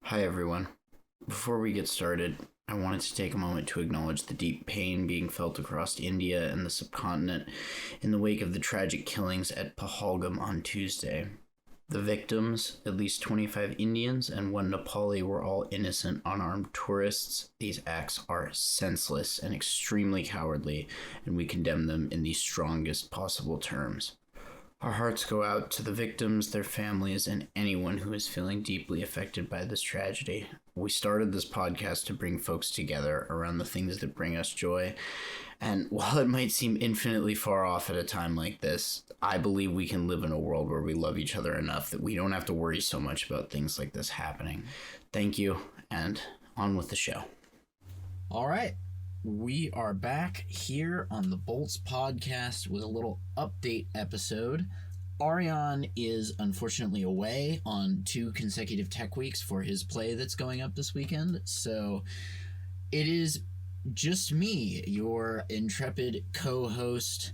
Hi, everyone. Before we get started, I wanted to take a moment to acknowledge the deep pain being felt across India and the subcontinent in the wake of the tragic killings at Pahalgam on Tuesday. The victims, at least 25 Indians and one Nepali, were all innocent, unarmed tourists. These acts are senseless and extremely cowardly, and we condemn them in the strongest possible terms. Our hearts go out to the victims, their families, and anyone who is feeling deeply affected by this tragedy. We started this podcast to bring folks together around the things that bring us joy. And while it might seem infinitely far off at a time like this, I believe we can live in a world where we love each other enough that we don't have to worry so much about things like this happening. Thank you, and on with the show. All right. We are back here on the Bolts podcast with a little update episode. Ariane is unfortunately away on 2 consecutive tech weeks for his play that's going up this weekend. So it is just me, your intrepid co-host,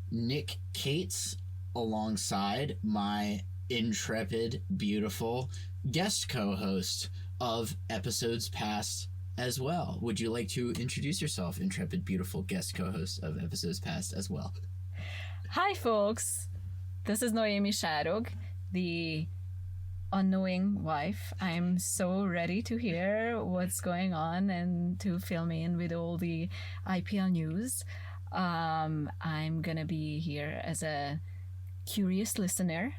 Nick Cates, alongside my intrepid, beautiful guest co-host of episodes past as well. Would you like to introduce yourself, intrepid, beautiful guest co-host of episodes past as well? Hi, folks. This is Noémi Sárog, the unknowing wife. I'm so ready to hear what's going on and to fill me in with all the IPL news. I'm gonna be here as a curious listener.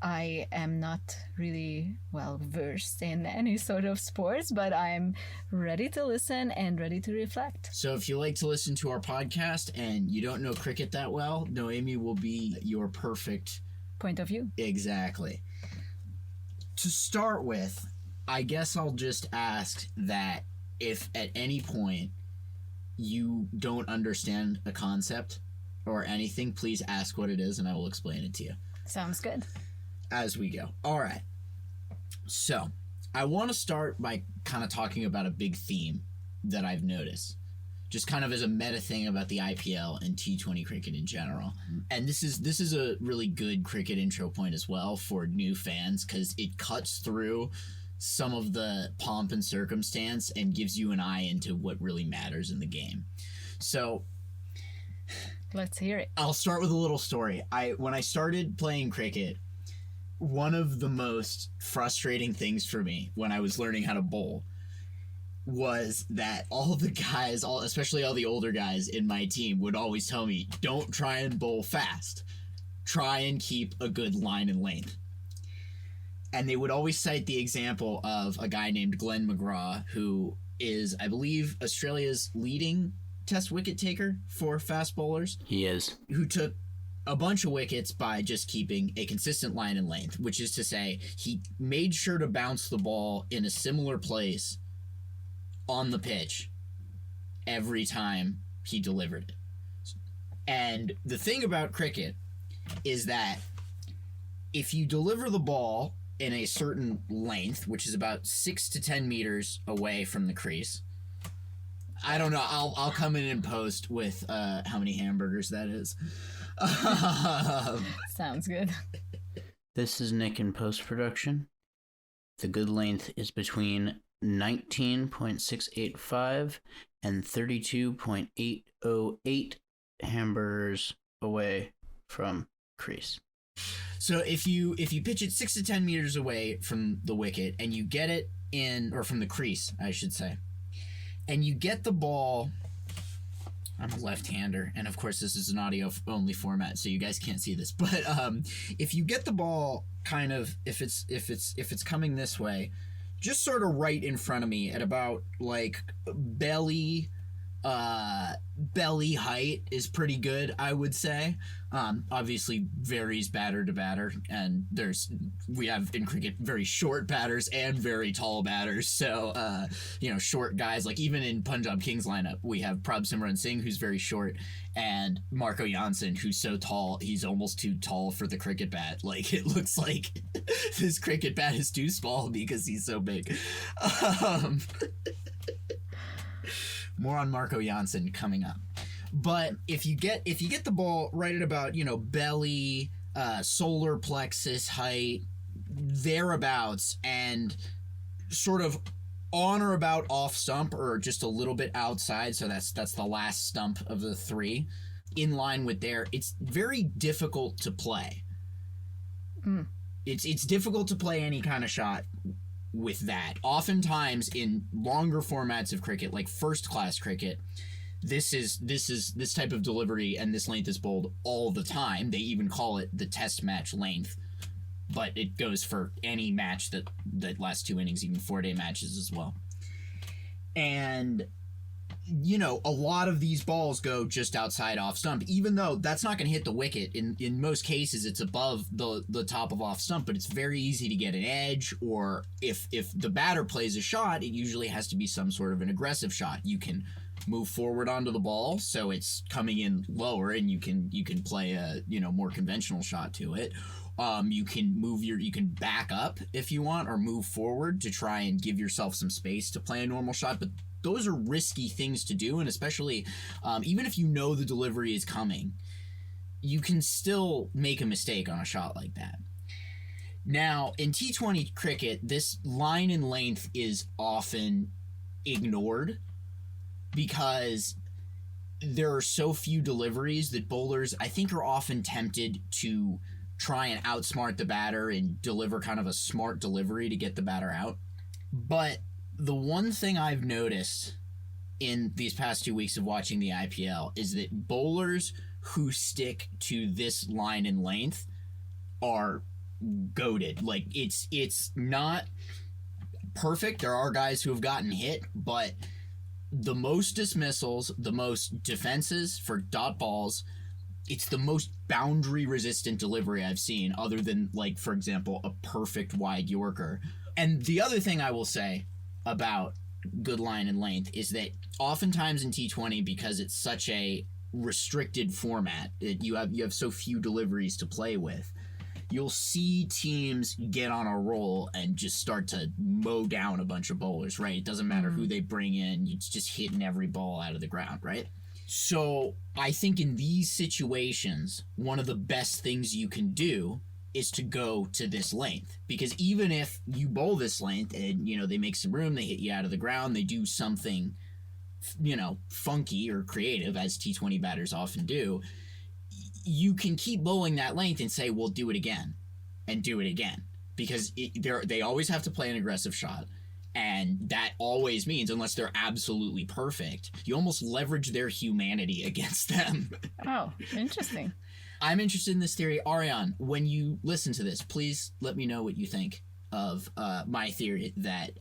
I am not really well versed in any sort of sports, but I'm ready to listen and ready to reflect. So if you like to listen to our podcast and you don't know cricket that well, Noemi will be your perfect point of view. Exactly. To start with, I guess I'll just ask that if at any point you don't understand a concept or anything, please ask what it is and I will explain it to you. Sounds good. As we go. All right. So, I want to start by kind of talking about a big theme that I've noticed. Just kind of as a meta thing about the IPL and T20 cricket in general. And this is a really good cricket intro point as well for new fans because it cuts through some of the pomp and circumstance and gives you an eye into what really matters in the game. So, let's hear it. I'll start with a little story. When I started playing cricket, one of the most frustrating things for me when I was learning how to bowl was that all of the guys, especially all the older guys in my team, would always tell me, don't try and bowl fast. Try and keep a good line and length. And they would always cite the example of a guy named Glenn McGraw, who is, I believe, Australia's leading test wicket taker for fast bowlers. He is. Who took a bunch of wickets by just keeping a consistent line and length, which is to say he made sure to bounce the ball in a similar place on the pitch every time he delivered it. And the thing about cricket is that if you deliver the ball in a certain length, which is about 6 to 10 meters away from the crease, I don't know, I'll come in and post with how many hamburgers that is. Sounds good. This is Nick in post-production. The good length is between 19.685 and 32.808 hamburgers away from crease. So if you pitch it 6 to 10 meters away from the wicket and you get it in, or from the crease, I should say, and you get the ball, I'm a left-hander, and of course this is an audio-only format, so you guys can't see this. But if you get the ball kind of, if it's coming this way, just sort of right in front of me at about like belly height is pretty good, I would say. Obviously varies batter to batter, and we have in cricket very short batters and very tall batters. So short guys, like even in Punjab Kings lineup, we have Prabh Simran Singh, who's very short, and Marco Janssen, who's so tall he's almost too tall for the cricket bat. Like it looks like this cricket bat is too small because he's so big. More on Marco Janssen coming up. But if you get the ball right at about, belly, solar plexus height, thereabouts, and sort of on or about off stump or just a little bit outside, so that's the last stump of the 3, in line with there, it's very difficult to play. It's difficult to play any kind of shot with that. Oftentimes in longer formats of cricket, like first class cricket, this type of delivery and this length is bowled all the time. They even call it the test match length, but it goes for any match that lasts 2 innings, even 4-day matches as well. And a lot of these balls go just outside off stump, even though that's not going to hit the wicket. In most cases, it's above the top of off stump, but it's very easy to get an edge, or if the batter plays a shot, it usually has to be some sort of an aggressive shot. You can move forward onto the ball, so it's coming in lower, and you can play a more conventional shot to it. You can back up if you want, or move forward to try and give yourself some space to play a normal shot, but those are risky things to do, and especially even if the delivery is coming, you can still make a mistake on a shot like that. Now, in T20 cricket, this line and length is often ignored because there are so few deliveries that bowlers, I think, are often tempted to try and outsmart the batter and deliver kind of a smart delivery to get the batter out. But the one thing I've noticed in these past 2 weeks of watching the IPL is that bowlers who stick to this line and length are goated. Like, it's not perfect. There are guys who have gotten hit, but the most dismissals, the most defenses for dot balls, it's the most boundary resistant delivery I've seen, other than, like, for example, a perfect wide Yorker. And the other thing I will say about good line and length is that oftentimes in T20, because it's such a restricted format, you have so few deliveries to play with, you'll see teams get on a roll and just start to mow down a bunch of bowlers, right? It doesn't matter who they bring in, it's just hitting every ball out of the ground, right? So I think in these situations, one of the best things you can do is to go to this length, because even if you bowl this length and they make some room, they hit you out of the ground, they do something funky or creative, as T20 batters often do, you can keep bowling that length and say, well, do it again and do it again, because they always have to play an aggressive shot, and that always means, unless they're absolutely perfect, you almost leverage their humanity against them. Oh, interesting. I'm interested in this theory. Ariane, when you listen to this, please let me know what you think of my theory that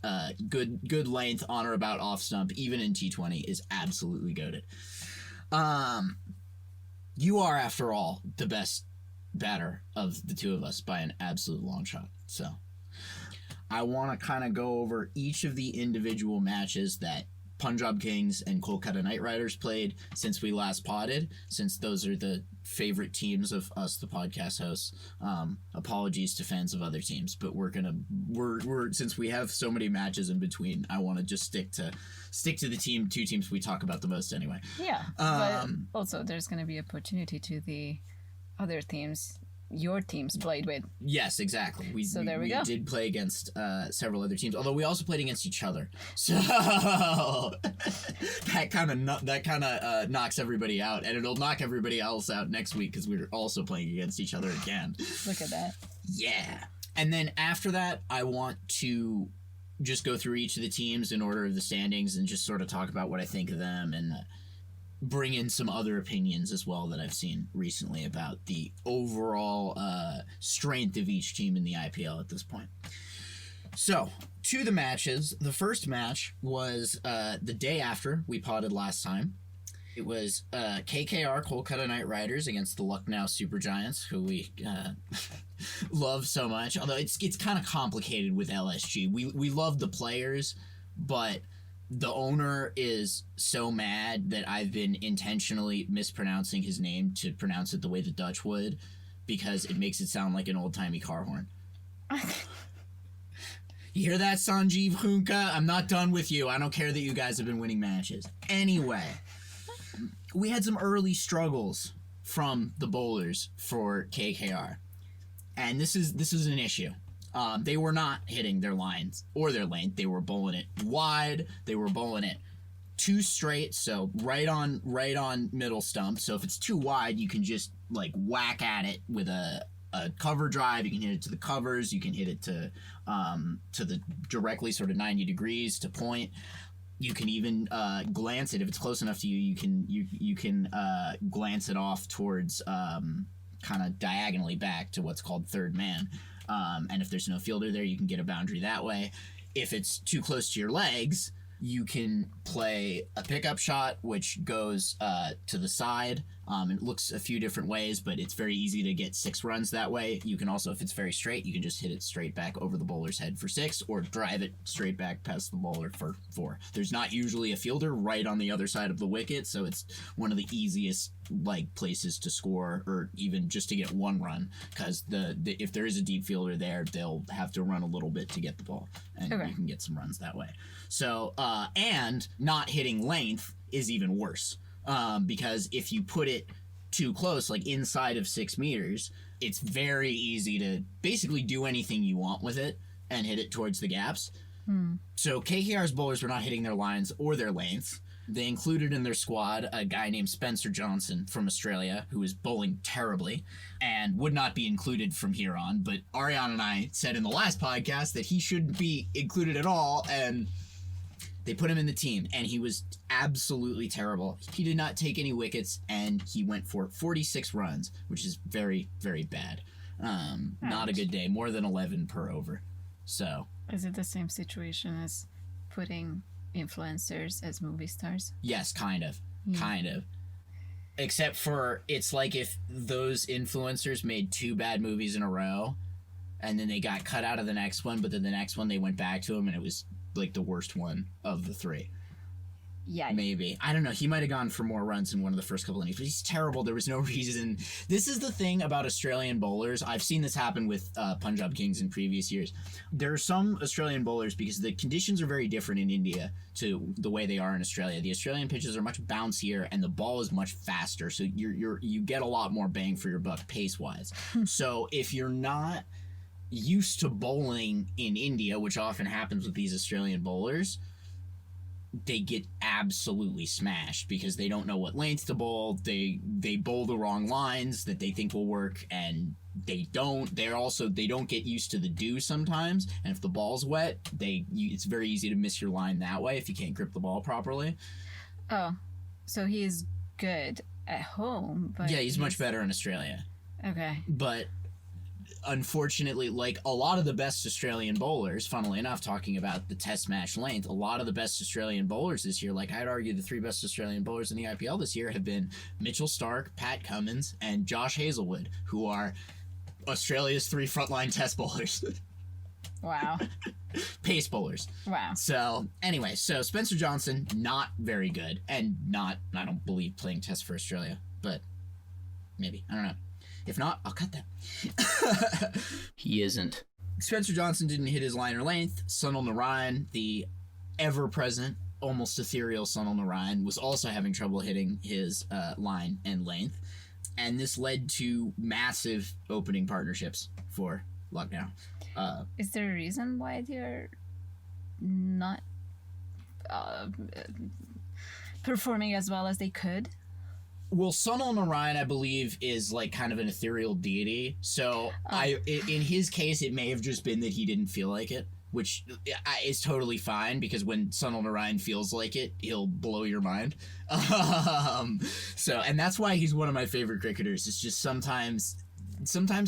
good length on or about off stump, even in T20, is absolutely goated. You are, after all, the best batter of the two of us by an absolute long shot. So I want to kind of go over each of the individual matches that Punjab Kings and Kolkata Knight Riders played since we last podded, since those are the favorite teams of us, the podcast hosts. Apologies to fans of other teams, but we're since we have so many matches in between, I want to just stick to the two teams we talk about the most anyway. Yeah, but also there's going to be opportunity to the other teams your teams played with. Yes, exactly. We go. did play against several other teams, although we also played against each other. So that kind of knocks everybody out, and it'll knock everybody else out next week because we're also playing against each other again. Look at that. Yeah. And then after that, I want to just go through each of the teams in order of the standings and just sort of talk about what I think of them and bring in some other opinions as well that I've seen recently about the overall strength of each team in the IPL at this point. So, to the matches. The first match was the day after we podded last time. It was KKR, Kolkata Knight Riders, against the Lucknow Super Giants, who we love so much. Although it's kind of complicated with LSG. We love the players, but the owner is so mad that I've been intentionally mispronouncing his name to pronounce it the way the Dutch would, because it makes it sound like an old-timey car horn. You hear that, Sanjeev Hunka? I'm not done with you. I don't care that you guys have been winning matches. Anyway, we had some early struggles from the bowlers for KKR. And this is an issue. They were not hitting their lines or their length. They were bowling it wide. They were bowling it too straight, so right on middle stump. So if it's too wide, you can just like whack at it with a cover drive. You can hit it to the covers. You can hit it to the directly sort of 90 degrees to point. You can even glance it if it's close enough to you. You can glance it off towards kind of diagonally back to what's called third man. And if there's no fielder there, you can get a boundary that way. If it's too close to your legs, you can play a pickup shot, which goes to the side. It looks a few different ways, but it's very easy to get 6 runs that way. You can also, if it's very straight, you can just hit it straight back over the bowler's head for 6, or drive it straight back past the bowler for 4. There's not usually a fielder right on the other side of the wicket, so it's one of the easiest places to score, or even just to get 1 run, because if there is a deep fielder there, they'll have to run a little bit to get the ball, and you can get some runs that way. So, and not hitting length is even worse. Because if you put it too close, like inside of 6 meters, it's very easy to basically do anything you want with it and hit it towards the gaps. So KKR's bowlers were not hitting their lines or their lengths. They included in their squad a guy named Spencer Johnson from Australia, who is bowling terribly and would not be included from here on. But Ariane and I said in the last podcast that he shouldn't be included at all, and they put him in the team, and he was absolutely terrible. He did not take any wickets, and he went for 46 runs, which is very, very bad. Not a good day. More than 11 per over. So, is it the same situation as putting influencers as movie stars? Yes, kind of. Kind of. Except for, it's like if those influencers made 2 bad movies in a row, and then they got cut out of the next one, but then the next one they went back to him, and it was like the worst one of the 3. Yeah. Maybe. I don't know. He might have gone for more runs in one of the first couple innings, but he's terrible. There was no reason. This is the thing about Australian bowlers. I've seen this happen with Punjab Kings in previous years. There are some Australian bowlers, because the conditions are very different in India to the way they are in Australia. The Australian pitches are much bouncier, and the ball is much faster, so you get a lot more bang for your buck pace-wise. So if you're not used to bowling in India, which often happens with these Australian bowlers, they get absolutely smashed because they don't know what length to bowl. They bowl the wrong lines that they think will work, and they don't. They don't get used to the dew sometimes, and if the ball's wet, it's very easy to miss your line that way if you can't grip the ball properly. Oh, so he's good at home, but yeah, he's much better in Australia. Okay. But unfortunately, like a lot of the best Australian bowlers, funnily enough, talking about the test match length, a lot of the best Australian bowlers this year, like I'd argue the 3 best Australian bowlers in the IPL this year have been Mitchell Starc, Pat Cummins, and Josh Hazlewood, who are Australia's 3 frontline test bowlers. Wow. Pace bowlers. Wow. So, anyway, Spencer Johnson, not very good, and I don't believe playing test for Australia, but maybe. I don't know. If not, I'll cut that. He isn't. Spencer Johnson didn't hit his line or length. Sunil Narayan, the ever-present, almost ethereal Sunil Narayan, was also having trouble hitting his line and length. And this led to massive opening partnerships for Lucknow. Is there a reason why they're not performing as well as they could? Well, Sunil Narayan, I believe, is like kind of an ethereal deity. So in his case, it may have just been that he didn't feel like it, which is totally fine, because when Sunil Narayan feels like it, he'll blow your mind. And that's why he's one of my favorite cricketers. It's just sometimes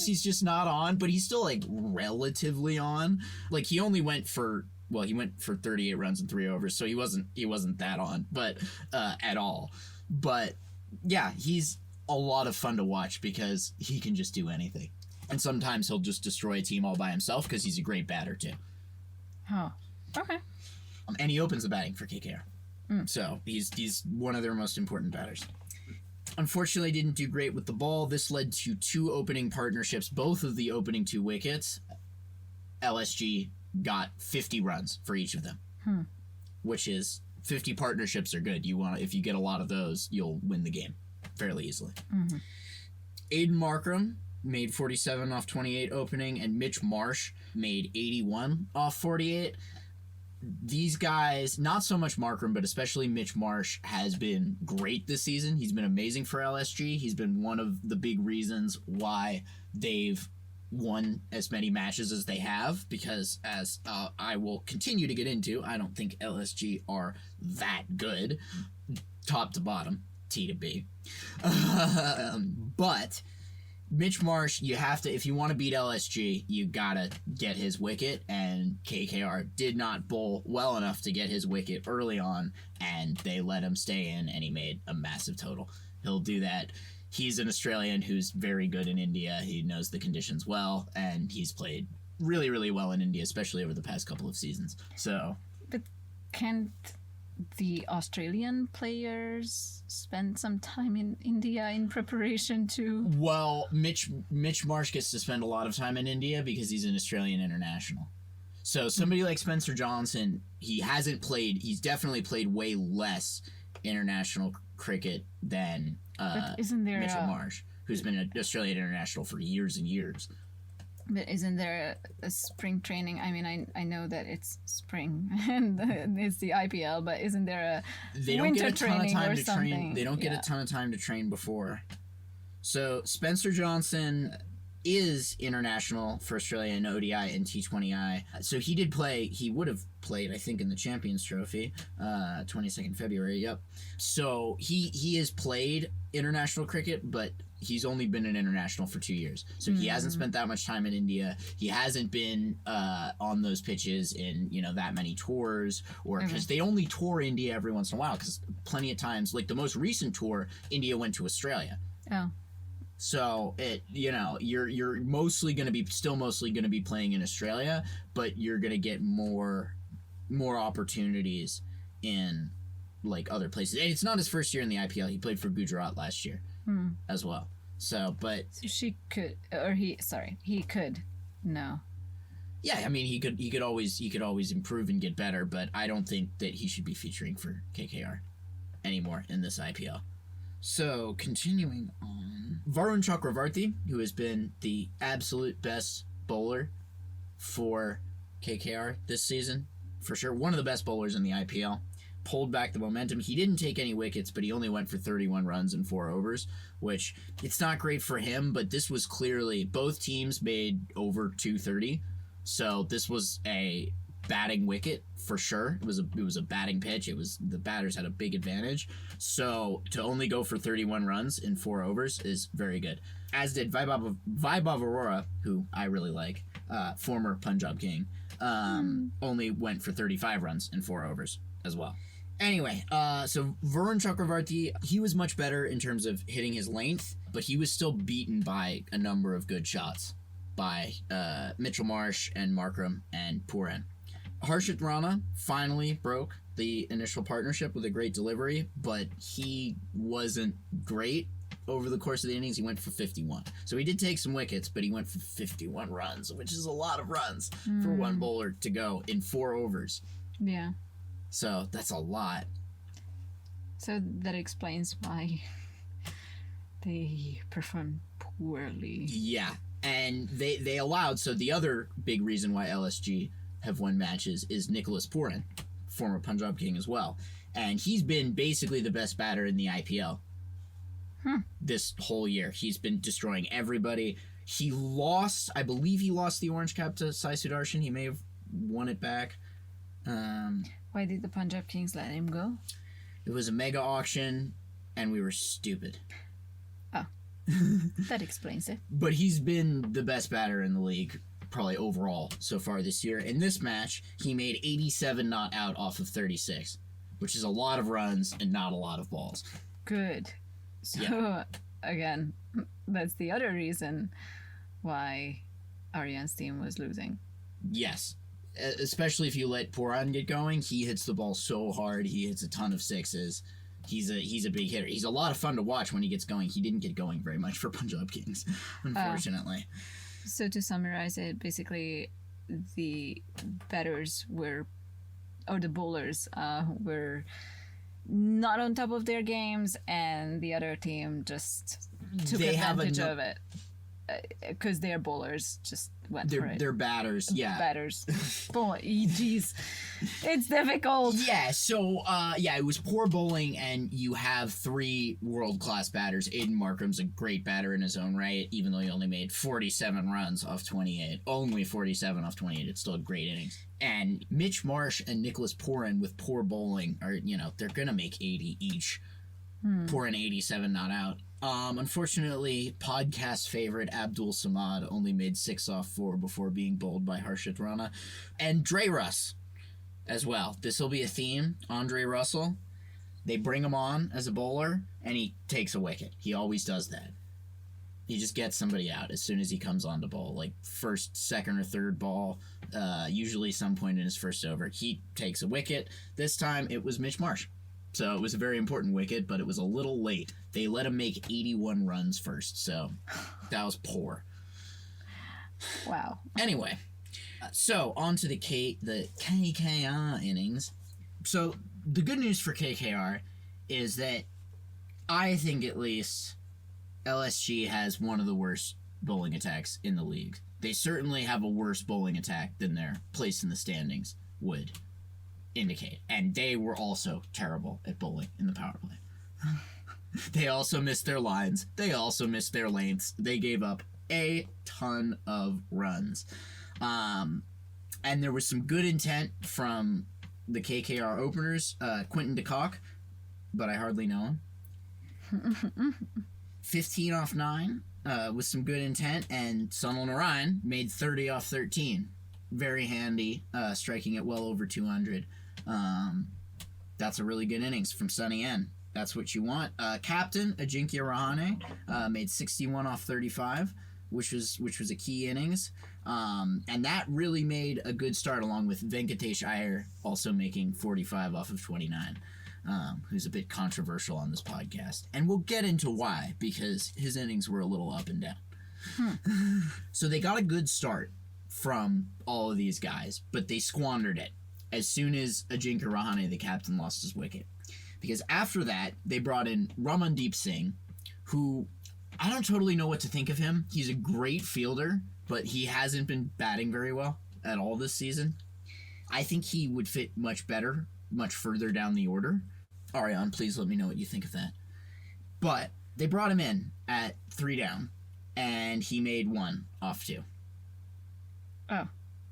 he's just not on, but he's still like relatively on. Like he went for 38 runs and 3 overs, so he wasn't that on, but at all. But yeah, he's a lot of fun to watch because he can just do anything. And sometimes he'll just destroy a team all by himself because he's a great batter too. Oh, okay. And he opens the batting for KKR. So he's one of their most important batters. Unfortunately, didn't do great with the ball. This led to 2 opening partnerships, both of the opening 2 wickets. LSG got 50 runs for each of them, which is 50 partnerships are good. If you get a lot of those, you'll win the game fairly easily. Aiden Markram made 47 off 28 opening, and Mitch Marsh made 81 off 48. These guys, not so much Markram, but especially Mitch Marsh, has been great this season. He's been amazing for LSG. He's been one of the big reasons why they've won as many matches as they have, because as I will continue to get into, I don't think LSG are that good, top to bottom, T to B. But Mitch Marsh, you have to, if you want to beat LSG, you gotta get his wicket, and KKR did not bowl well enough to get his wicket early on, and they let him stay in, and he made a massive total. He'll do that. He's an Australian who's very good in India. He knows the conditions well, and he's played really, really well in India, especially over the past couple of seasons. So, But can't the Australian players spend some time in India in preparation to... well, Mitch Marsh gets to spend a lot of time in India because he's an Australian international. So somebody like Spencer Johnson, he's definitely played way less international cricket than But isn't there Mitchell Marsh, who's been an Australian international for years and years. But isn't there a spring training? I mean, I know that it's spring and it's the IPL, but isn't there a winter training or something? They don't get a ton of time to train before. So Spencer Johnson is international for Australia in ODI and T20I. So he did play. He would have played, I think, in the Champions Trophy, 22nd February. Yep. So he has played international cricket, but he's only been an international for 2 years. So he hasn't spent that much time in India. He hasn't been on those pitches in, that many tours, or because they only tour India every once in a while, because plenty of times, like the most recent tour, India went to Australia. Oh. So you're mostly going to be playing in Australia, but you're going to get more opportunities in like other places. And it's not his first year in the IPL. He played for Gujarat last year as well. So, but he could. No. Yeah, I mean, he could always improve and get better, but I don't think that he should be featuring for KKR anymore in this IPL. So, continuing on, Varun Chakravarti, who has been the absolute best bowler for KKR this season, for sure, one of the best bowlers in the IPL, pulled back the momentum. He didn't take any wickets, but he only went for 31 runs in 4 overs, which it's not great for him, but this was clearly, both teams made over 230, so this was a batting wicket for sure. It was a batting pitch. The batters had a big advantage. So to only go for 31 runs in 4 overs is very good. As did Vaibhav Arora, who I really like, former Punjab King, only went for 35 runs in 4 overs as well. Anyway, so Varun Chakravarti, he was much better in terms of hitting his length, but he was still beaten by a number of good shots by Mitchell Marsh and Markram and Puran. Harshit Rana finally broke the initial partnership with a great delivery, but he wasn't great over the course of the innings. He went for 51. So he did take some wickets, but he went for 51 runs, which is a lot of runs for one bowler to go in 4 overs. Yeah. So that's a lot. So that explains why they performed poorly. Yeah. And they allowed, so the other big reason why LSG have won matches is Nicholas Puran, former Punjab King as well. And he's been basically the best batter in the IPL this whole year. He's been destroying everybody. I believe he lost the orange cap to Sai Sudarshan. He may have won it back. Why did the Punjab Kings let him go? It was a mega auction, and we were stupid. Oh, that explains it. But he's been the best batter in the league, probably overall, so far this year. In this match, he made 87 not out off of 36, which is a lot of runs and not a lot of balls. Good. So, again, that's the other reason why Aryan's team was losing. Yes. Especially if you let Puran get going, he hits the ball so hard. He hits a ton of sixes. He's a big hitter. He's a lot of fun to watch when he gets going. He didn't get going very much for Punjab Kings, unfortunately. So to summarize it, basically the batters were, or the bowlers were not on top of their games, and the other team just took advantage of it. because their bowlers just went for it. They're batters, yeah. Batters. Boy, jeez. It's difficult. Yeah, so, it was poor bowling, and you have 3 world-class batters. Aiden Markram's a great batter in his own right, even though he only made 47 runs off 28. Only 47 off 28. It's still a great innings. And Mitch Marsh and Nicholas Porin with poor bowling are, they're going to make 80 each. Porin 87 not out. Unfortunately, podcast favorite Abdul Samad only made 6 off 4 before being bowled by Harshit Rana. And Dre Russ as well. This will be a theme. Andre Russell. They bring him on as a bowler, and he takes a wicket. He always does that. He just gets somebody out as soon as he comes on to bowl. Like first, second, or third ball, usually some point in his first over. He takes a wicket. This time, it was Mitch Marsh. So it was a very important wicket, but it was a little late. They let him make 81 runs first, so that was poor. Wow. Anyway, so on to the KKR innings. So the good news for KKR is that I think at least LSG has one of the worst bowling attacks in the league. They certainly have a worse bowling attack than their place in the standings would indicate. And they were also terrible at bowling in the power play. They also missed their lines. They also missed their lengths. They gave up a ton of runs. And there was some good intent from the KKR openers, Quentin DeCock, but I hardly know him. 15 off 9 with some good intent, and Sunil Narayan made 30 off 13. Very handy, striking at well over 200. That's a really good innings from Sunny N. That's what you want. Captain Ajinkya Rahane made 61 off 35, which was a key innings. And that really made a good start, along with Venkatesh Iyer also making 45 off of 29, who's a bit controversial on this podcast. And we'll get into why, because his innings were a little up and down. So they got a good start from all of these guys, but they squandered it as soon as Ajinkya Rahane, the captain, lost his wicket. Because after that, they brought in Ramandeep Singh, who I don't totally know what to think of him. He's a great fielder, but he hasn't been batting very well at all this season. I think he would fit much better, much further down the order. Ariane, please let me know what you think of that. But they brought him in at 3 down, and he made 1 off 2. Oh.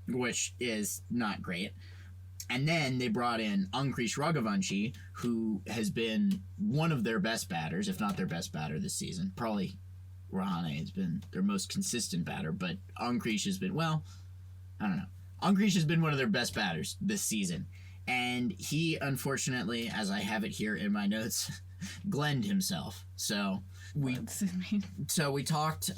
Which is not great. And then they brought in Ankrish Raghavanshi, who has been one of their best batters, if not their best batter this season. Probably Rahane has been their most consistent batter, but Ankrish has been, well, I don't know. Ankrish has been one of their best batters this season. And he, unfortunately, as I have it here in my notes, glenned himself. So we talked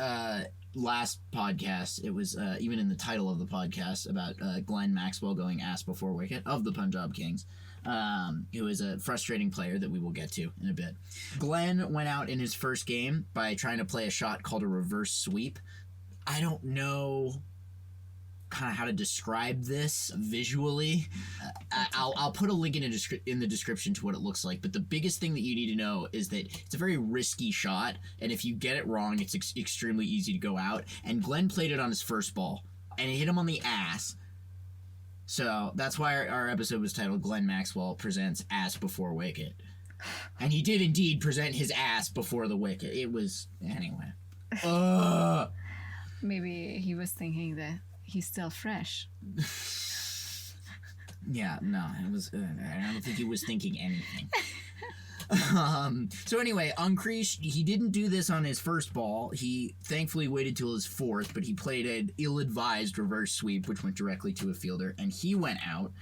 last podcast. It was even in the title of the podcast about Glenn Maxwell going ass before wicket of the Punjab Kings, who is a frustrating player that we will get to in a bit. Glenn went out in his first game by trying to play a shot called a reverse sweep. I don't know kind of how to describe this visually. I'll put a link in the description to what it looks like, but the biggest thing that you need to know is that it's a very risky shot, and if you get it wrong, it's extremely easy to go out, and Glenn played it on his first ball, and it hit him on the ass. So that's why our episode was titled Glenn Maxwell Presents Ass Before Wicket. And he did indeed present his ass before the wicket. It was, anyway. Maybe he was thinking that he's still fresh. Yeah, no, it was. I don't think he was thinking anything. So anyway, Ankrish, he didn't do this on his first ball. He thankfully waited till his fourth, but he played an ill-advised reverse sweep, which went directly to a fielder, and he went out.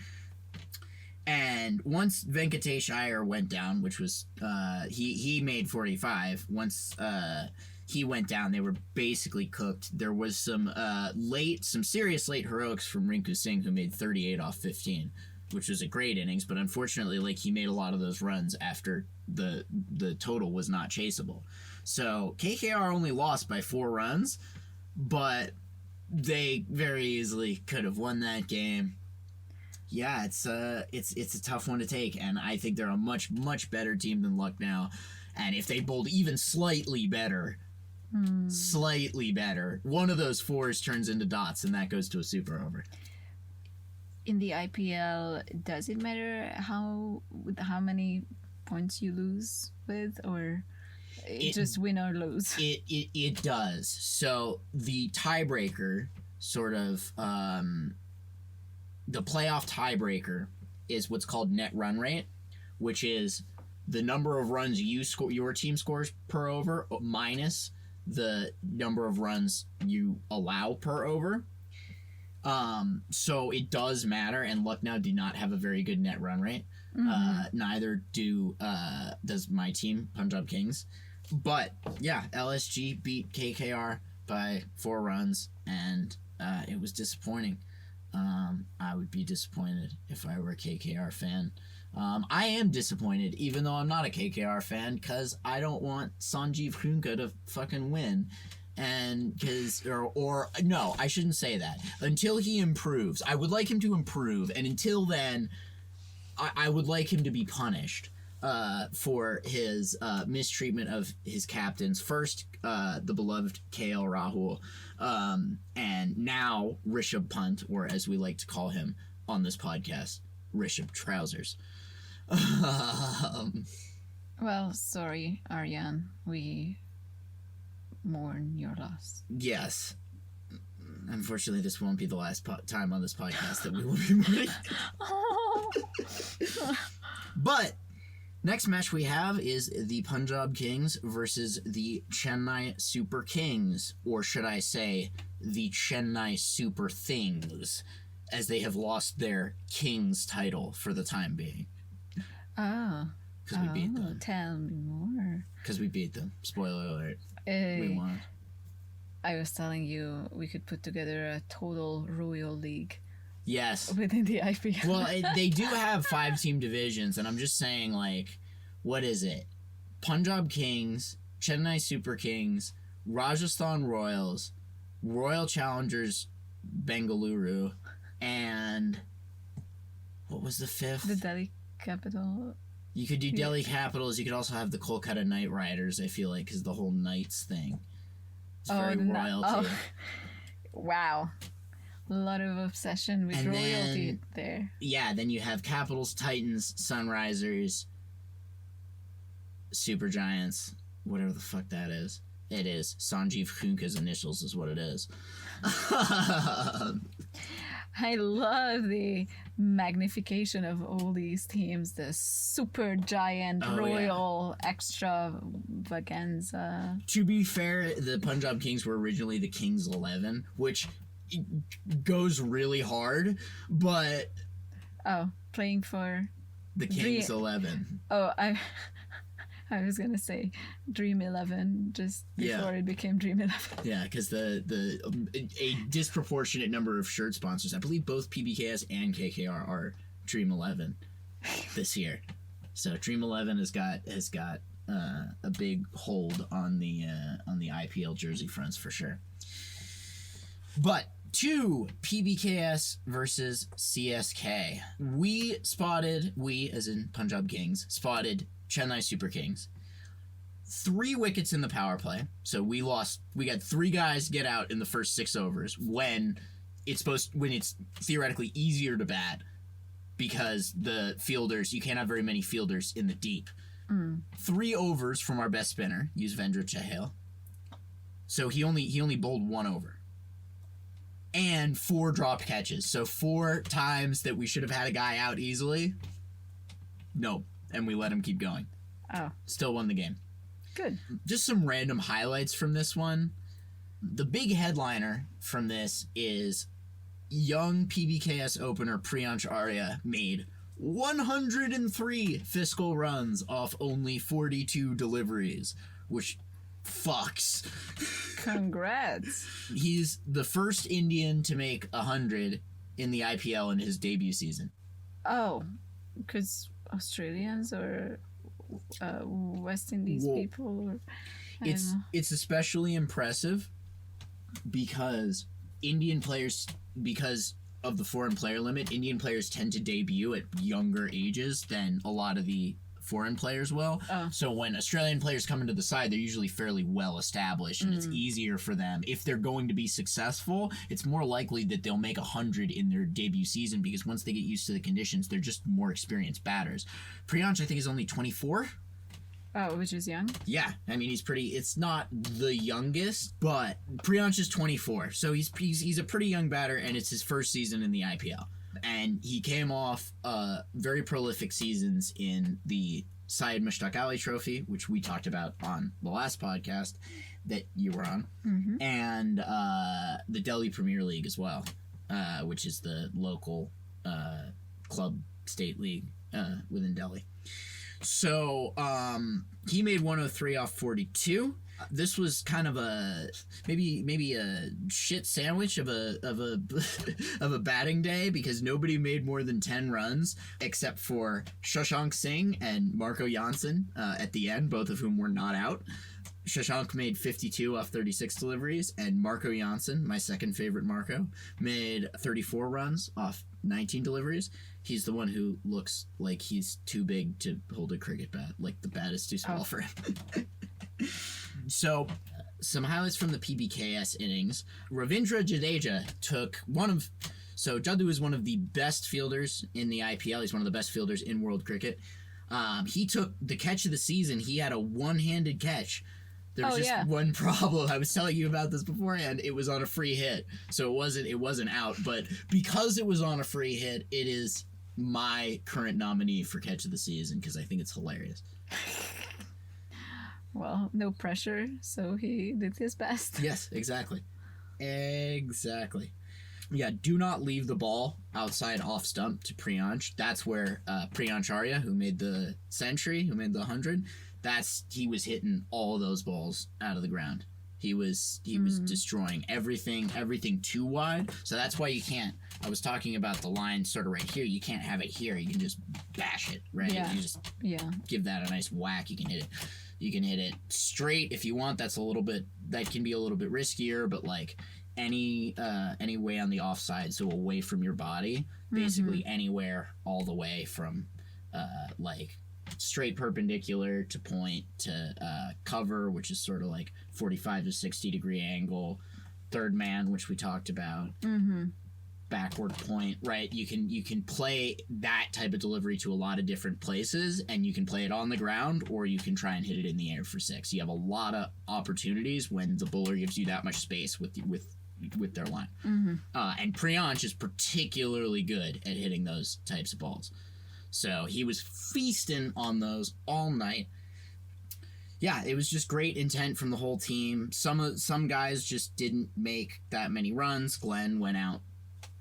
And once Venkatesh Iyer went down, which was he made 45. Once he went down, they were basically cooked. There was some serious late heroics from Rinku Singh, who made 38 off 15, which was a great innings, but unfortunately, he made a lot of those runs after the total was not chaseable. So KKR only lost by 4 runs, but they very easily could have won that game. Yeah, it's a tough one to take, and I think they're a much, much better team than Lucknow. And if they bowled even slightly better, Slightly better. One of those fours turns into dots, and that goes to a super over. In the IPL, does it matter how many points you lose with, or just win or lose? It does. So the tiebreaker, sort of, the playoff tiebreaker is what's called net run rate, which is the number of runs your team scores per over minus the number of runs you allow per over. So it does matter, and Lucknow do not have a very good net run rate. Neither does my team, Punjab Kings. But yeah, LSG beat KKR by 4 runs, and it was disappointing. I would be disappointed if I were a KKR fan. I am disappointed, even though I'm not a KKR fan, because I don't want Sanjeev Khunka to fucking win. And because, or no, I shouldn't say that. Until he improves, I would like him to improve, and until then, I would like him to be punished for his mistreatment of his captains. First, the beloved KL Rahul, and now Rishabh Pant, or as we like to call him on this podcast, Rishabh Trousers. Well, sorry, Aryan. We mourn your loss. Yes. Unfortunately, this won't be the last time on this podcast that we will be mourning. But next match we have is the Punjab Kings versus the Chennai Super Kings, or should I say the Chennai Super Things, as they have lost their Kings title for the time being. Oh. Because we beat them. Tell me more. Because we beat them. Spoiler alert. We won. I was telling you we could put together a total Royal League. Yes. Within the IPL. Well, they do have 5-team divisions, and I'm just saying, like, what is it? Punjab Kings, Chennai Super Kings, Rajasthan Royals, Royal Challengers Bengaluru, and what was the 5th? The Delhi Capital. You could do Delhi Capitals. You could also have the Kolkata Knight Riders, I feel like, because the whole Knights thing. It's very royalty. Wow. A lot of obsession with royalty there. Yeah, then you have Capitals, Titans, Sunrisers, Super Giants, whatever the fuck that is. It is. Sanjeev Khunka's initials is what it is. I love the magnification of all these teams. The super giant royal extravaganza. To be fair, the Punjab Kings were originally the Kings 11, which goes really hard, but... Oh, playing for... The Kings 11. Oh, I was gonna say Dream 11 just before it became Dream 11. Yeah, because a disproportionate number of shirt sponsors. I believe both PBKS and KKR are Dream 11 this year. So Dream 11 has got a big hold on the IPL jersey fronts for sure. But to PBKS versus CSK, we as in Punjab Kings, spotted Chennai Super Kings. 3 wickets in the power play. So we got 3 guys get out in the first 6 overs when it's theoretically easier to bat because the fielders, you can't have very many fielders in the deep. 3 overs from our best spinner, Yuzvendra Chahal. So he only bowled 1 over. And 4 dropped catches. So 4 times that we should have had a guy out easily. Nope. And we let him keep going. Oh. Still won the game. Good. Just some random highlights from this one. The big headliner from this is young PBKS opener Priyansh Arya made 103 fiscal runs off only 42 deliveries, which fucks. Congrats. He's the first Indian to make 100 in the IPL in his debut season. Oh, because Australians or West Indies people? Or, it's especially impressive because because of the foreign player limit, Indian players tend to debut at younger ages than a lot of the foreign players will. So when Australian players come into the side, they're usually fairly well established, and it's easier for them. If they're going to be successful, it's more likely that they'll make 100 in their debut season, because once they get used to the conditions, they're just more experienced batters. Priyansh, I think, is only 24. Oh, which is young. Yeah, I mean, it's not the youngest, but Priyansh is 24, so he's a pretty young batter, and it's his first season in the IPL. And he came off very prolific seasons in the Syed Mushtaq Ali Trophy, which we talked about on the last podcast that you were on, and the Delhi Premier League as well, which is the local club state league within Delhi. So he made 103 off 42. This was kind of a maybe a shit sandwich of a of a batting day, because nobody made more than 10 runs except for Shashank Singh and Marco Janssen at the end, both of whom were not out. Shashank made 52 off 36 deliveries, and Marco Janssen, my second favorite Marco, made 34 runs off 19 deliveries. He's the one who looks like he's too big to hold a cricket bat, like the bat is too small for him. So, some highlights from the PBKS innings. Ravindra Jadeja took So Jaddu is one of the best fielders in the IPL. He's one of the best fielders in world cricket. He took the catch of the season. He had a one-handed catch. There was one problem. I was telling you about this beforehand. It was on a free hit, so it wasn't out. But because it was on a free hit, it is my current nominee for catch of the season, because I think it's hilarious. Well, no pressure, so he did his best. Yes, exactly. Yeah, do not leave the ball outside off stump to Priyansh. That's where Priyansh Arya, who made the century, who made the 100, he was hitting all those balls out of the ground. He was destroying everything too wide. So that's why you can't. I was talking about the line sort of right here. You can't have it here. You can just bash it, right? Yeah. You just give that a nice whack. You can hit it. You can hit it straight if you want. That can be a little bit riskier, but like any way on the offside, so away from your body, basically anywhere, all the way from like straight perpendicular to point to cover, which is sort of like 45 to 60 degree angle, third man, which we talked about, backward point, right? You can play that type of delivery to a lot of different places, and you can play it on the ground, or you can try and hit it in the air for 6. You have a lot of opportunities when the bowler gives you that much space with their line. And Priyansh is particularly good at hitting those types of balls. So he was feasting on those all night. Yeah, it was just great intent from the whole team. Some guys just didn't make that many runs. Glenn went out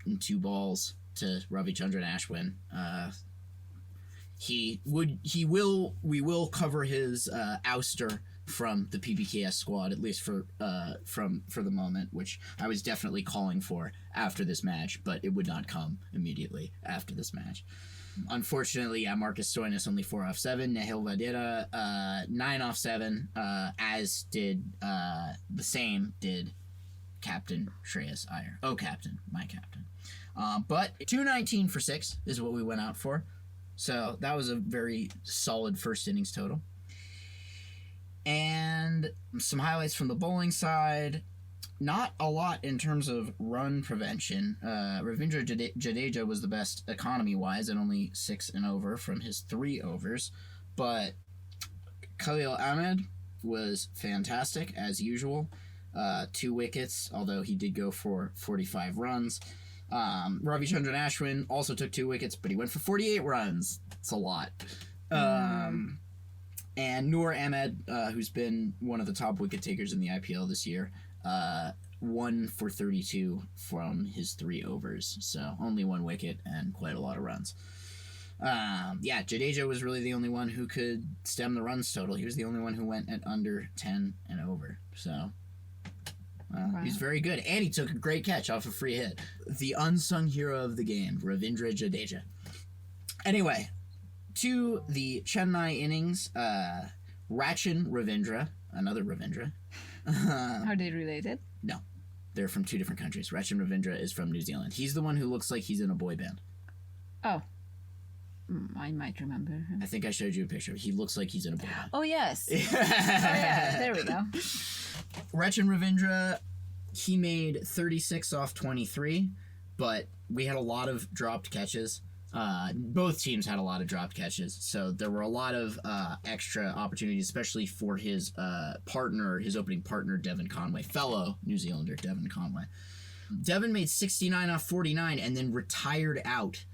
in 2 balls to Ravichandran Ashwin. We will cover his ouster from the PBKS squad, at least for the moment, which I was definitely calling for after this match, but it would not come immediately after this match. Unfortunately, Marcus Stoinis only 4 off 7. Nahil Vadera 9 off 7, as did the same did Captain Shreyas Iyer. Oh, Captain, my Captain. But 219 for 6 is what we went out for. So that was a very solid first innings total. And some highlights from the bowling side. Not a lot in terms of run prevention. Ravindra Jadeja was the best economy-wise at only 6 and over from his 3 overs. But Khalil Ahmed was fantastic, as usual. 2 wickets, although he did go for 45 runs. Ravichandran Ashwin also took 2 wickets, but he went for 48 runs. It's a lot. And Noor Ahmed, who's been one of the top wicket takers in the IPL this year, 1 for 32 from his 3 overs. So only 1 wicket and quite a lot of runs. Jadeja was really the only one who could stem the runs total. He was the only one who went at under 10 and over. So he's very good. And he took a great catch off a free hit. The unsung hero of the game, Ravindra Jadeja. Anyway, to the Chennai innings, Rachin Ravindra, another Ravindra. Are they related? No. They're from 2 different countries. Rachin Ravindra is from New Zealand. He's the one who looks like he's in a boy band. Oh. I might remember him. I think I showed you a picture. He looks like he's in a bowling. Oh, yes. Oh, yeah. There we go. Rechin Ravindra, he made 36 off 23, but we had a lot of dropped catches. Both teams had a lot of dropped catches, so there were a lot of extra opportunities, especially for his opening partner, Devon Conway, fellow New Zealander Devon Conway. Devon made 69 off 49 and then retired out.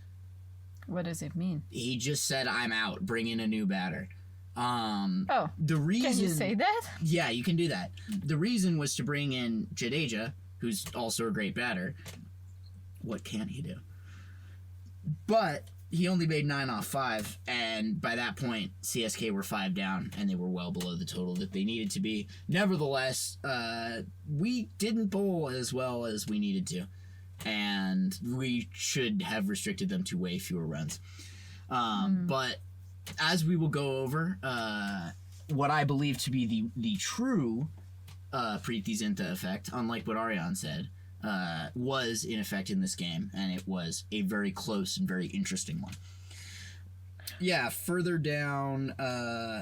What does it mean? He just said, "I'm out. Bring in a new batter." The reason, can you say that? Yeah, you can do that. The reason was to bring in Jadeja, who's also a great batter. What can he do? But he only made 9 off 5, and by that point, CSK were 5 down, and they were well below the total that they needed to be. Nevertheless, we didn't bowl as well as we needed to, and we should have restricted them to way fewer runs. But as we will go over, what I believe to be the true Preeti Zinta effect, unlike what Ariane said, was in effect in this game, and it was a very close and very interesting one. Yeah, further down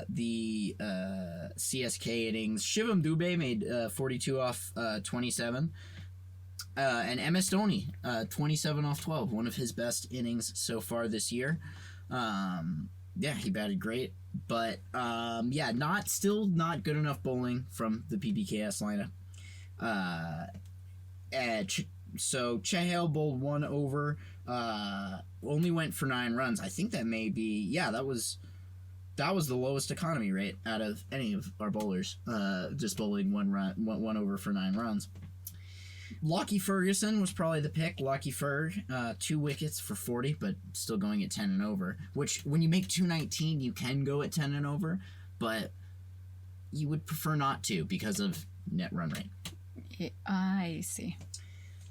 the CSK innings, Shivam Dubé made 42 off 27, and MS Dhoni 27 off 12, one of his best innings so far this year. Yeah, he batted great, but still not good enough bowling from the PBKS lineup. So Chahal bowled 1 over, only went for 9 runs. I think that may be, that was the lowest economy rate out of any of our bowlers, just bowling 1 over for 9 runs. Lockie Ferguson was probably the pick. Lockie Ferg, 2 wickets for 40, but still going at 10 and over, which when you make 219, you can go at 10 and over, but you would prefer not to because of net run rate. I see.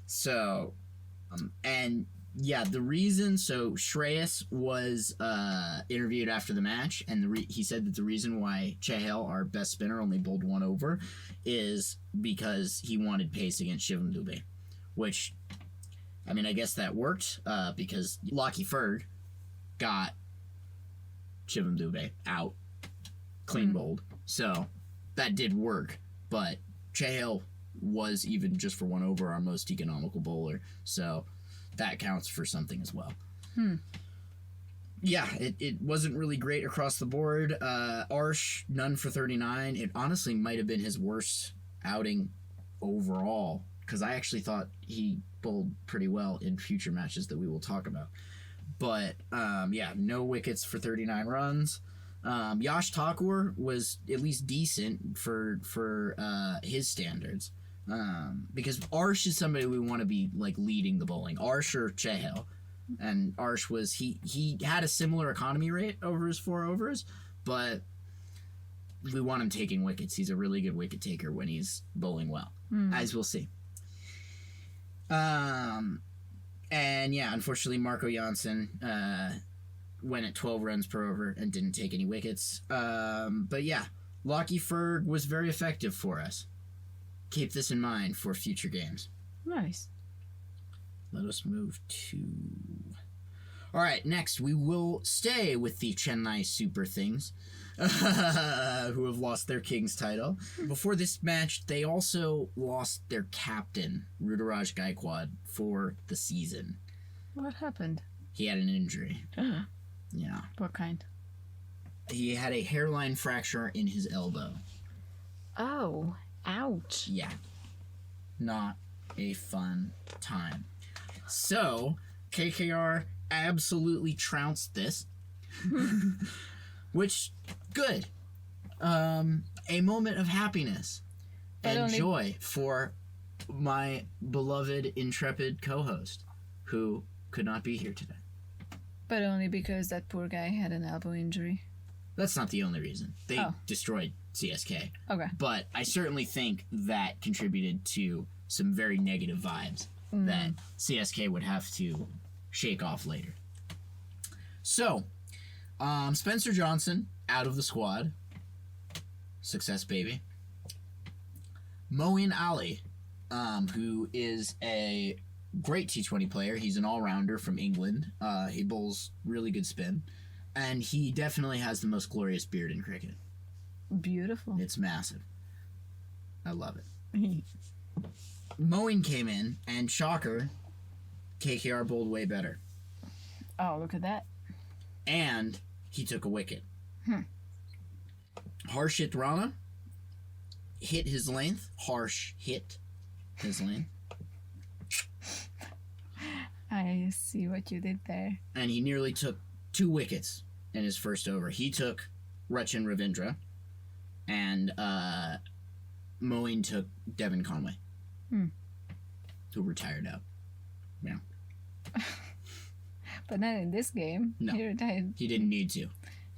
So, the reason, Shreyas was interviewed after the match, and he said that the reason why Chahal, our best spinner, only bowled 1 over is because he wanted pace against Shivam Dubé, which, I mean, I guess that worked, because Lockie Ferg got Shivam Dubé out, clean bowled, so that did work, but Chahal was, even just for 1 over, our most economical bowler, so that counts for something as well. Yeah, it wasn't really great across the board. Arsh, none for 39. It honestly might have been his worst outing overall, because I actually thought he bowled pretty well in future matches that we will talk about. But, no wickets for 39 runs. Yash Thakur was at least decent for his standards. Because Arsh is somebody we want to be like leading the bowling. Arsh or Chahal. And Arsh was, he had a similar economy rate over his 4 overs, but we want him taking wickets. He's a really good wicket taker when he's bowling well, as we'll see. Unfortunately Marco Janssen went at 12 runs per over and didn't take any wickets. Lockie Ferg was very effective for us. Keep this in mind for future games. Nice. Let us move to... All right, next we will stay with the Chennai Super Things, who have lost their Kings title. Before this match, they also lost their captain, Ruturaj Gaikwad, for the season. What happened? He had an injury. Yeah. What kind? He had a hairline fracture in his elbow. Oh, ouch. Yeah. Not a fun time. So, KKR absolutely trounced this. Which, good. A moment of happiness and joy for my beloved, intrepid co-host, who could not be here today. But only because that poor guy had an elbow injury. That's not the only reason. They destroyed CSK. Okay. But I certainly think that contributed to some very negative vibes that CSK would have to shake off later. So, Spencer Johnson out of the squad. Success, baby. Moeen Ali, who is a great T20 player. He's an all-rounder from England. He bowls really good spin. And he definitely has the most glorious beard in cricket. Beautiful. It's massive. I love it. Moeen came in, and shocker, KKR bowled way better. Oh, look at that. And he took a wicket. Harshit Rana hit his length. Harsh hit his length. I see what you did there. And he nearly took 2 wickets in his first over. He took Rachin Ravindra, and Moeen took Devin Conway, who retired out. Yeah. But not in this game. No. He retired He didn't need to.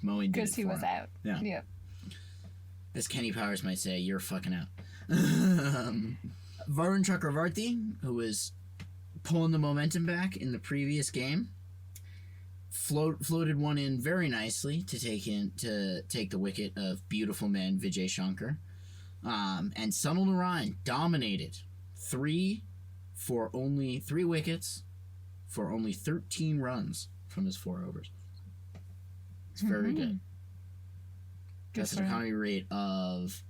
Moeen did it because he for was him. out. Yeah. Yep. As Kenny Powers might say, you're fucking out. Varun Chakravarti, who was pulling the momentum back in the previous game, floated one in very nicely to take the wicket of beautiful man Vijay Shankar. And Sunil Narayan dominated 3 wickets for only 13 runs from his 4 overs. It's very good. That's an economy rate of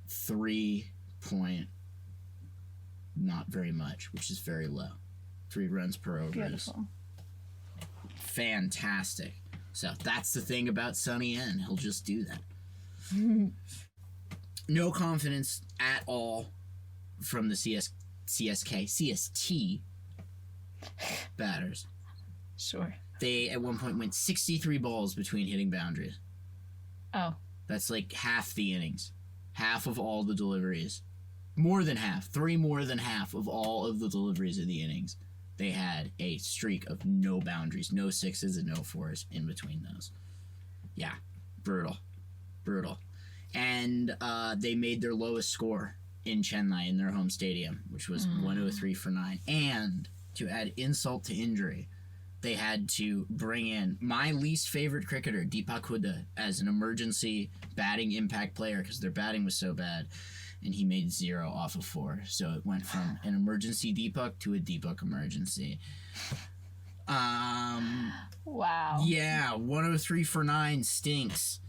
3 point, not very much, which is very low. 3 runs per over Beautiful. is fantastic. So that's the thing about Sonny N. He'll just do that. No confidence at all from the CST batters. Sure. They at one point went 63 balls between hitting boundaries. Oh. That's like half the innings. Half of all the deliveries. More than half. 3 more than half of all of the deliveries in the innings. They had a streak of no boundaries. No 6s and no 4s in between those. Yeah. Brutal. And they made their lowest score in Chennai in their home stadium, which was 103 for 9. And to add insult to injury, they had to bring in my least favorite cricketer, Deepak Hooda, as an emergency batting impact player because their batting was so bad, and he made 0 off of 4. So it went from an emergency Deepak to a Deepak emergency. Wow. Yeah, 103 for 9 stinks.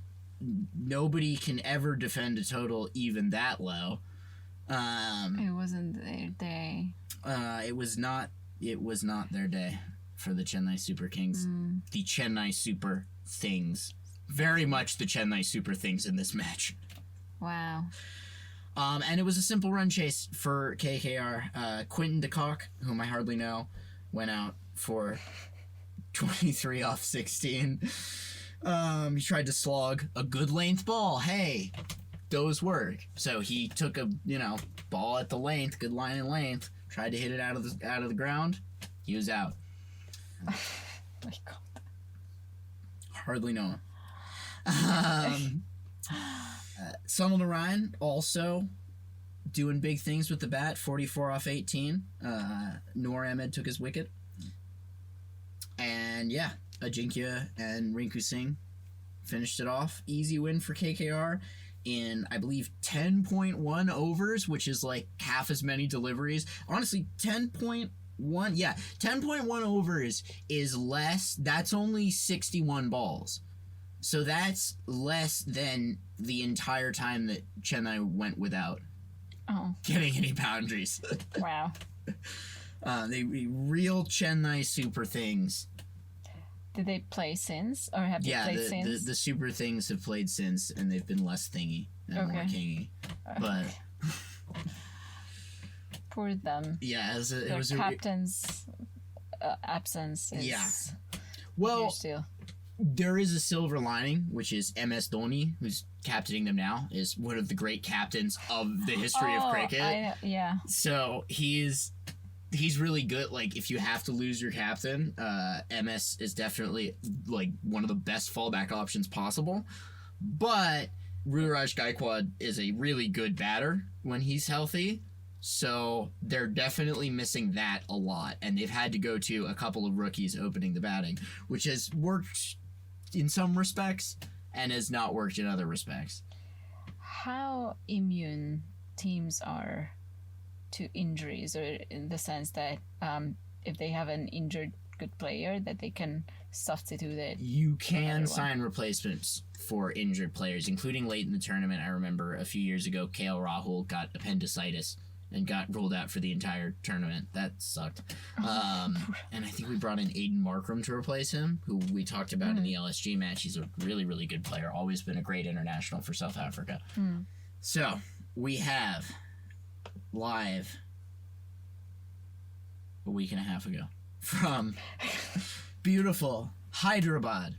Nobody can ever defend a total even that low. It wasn't their day. It was not their day for the Chennai Super Kings. The Chennai Super Things. Very much the Chennai Super Things in this match. Wow. And it was a simple run chase for KKR. Quinton de Kock, whom I hardly know, went out for 23 off 16. He tried to slog a good length ball. Hey, those work. So he took a ball at the length, good line and length, tried to hit it out of the ground. He was out. My God. Hardly know him. Sunil Narayan also doing big things with the bat. 44 off 18. Noor Ahmed took his wicket. And yeah, Ajinkya and Rinku Singh finished it off. Easy win for KKR in, I believe, 10.1 overs, which is like half as many deliveries. Honestly, 10.1 overs is less. That's only 61 balls. So that's less than the entire time that Chennai went without getting any boundaries. Wow. They real Chennai Super Things. Did they play since, or have they played since? The Super Things have played since, and they've been less thingy and more kingy. But poor them. yeah, Their captain's absence is well. huge too. There is a silver lining, which is MS Dhoni, who's captaining them now, is one of the great captains of the history of cricket. Yeah. So he's really good. Like, if you have to lose your captain, MS is definitely like one of the best fallback options possible. But Ruturaj Gaikwad is a really good batter when he's healthy. So they're definitely missing that a lot. And they've had to go to a couple of rookies opening the batting, which has worked in some respects and has not worked in other respects. How immune teams are to injuries, or in the sense that if they have an injured good player, that they can substitute it. You can sign replacements for injured players, including late in the tournament. I remember a few years ago, KL Rahul got appendicitis and got ruled out for the entire tournament. That sucked. And I think we brought in Aiden Markram to replace him, who we talked about in the LSG match. He's a really, really good player. Always been a great international for South Africa. So, we have live a week and a half ago from beautiful Hyderabad,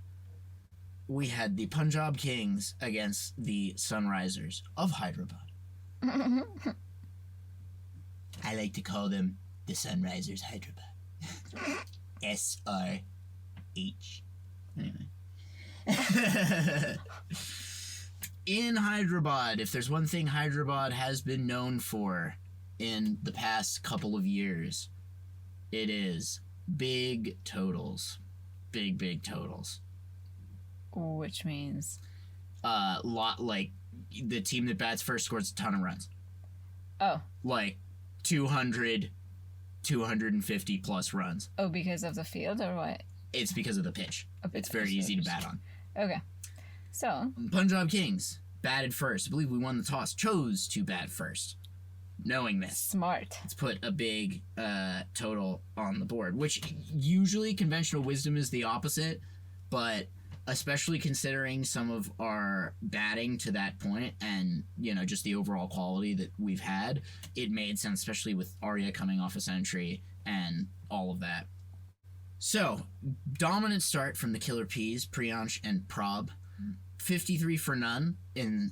we had the Punjab Kings against the Sunrisers of Hyderabad. I like to call them the Sunrisers Hyderabad. SRH. Anyway. In Hyderabad, if there's one thing Hyderabad has been known for in the past couple of years, it is big totals. Big totals. Which means? Like, the team that bats first scores a ton of runs. Oh. Like, 200, 250 plus runs. Oh, because of the field, or what? It's because of the pitch. It's very easy to bat on. Okay. So? Punjab Kings batted first. I believe we won the toss. Chose to bat first. Knowing this. Smart. Let's put a big total on the board, which usually conventional wisdom is the opposite, but especially considering some of our batting to that point and, just the overall quality that we've had, it made sense, especially with Arya coming off a century and all of that. So, dominant start from the Killer Peas, Priyansh and Prab. 53 for none in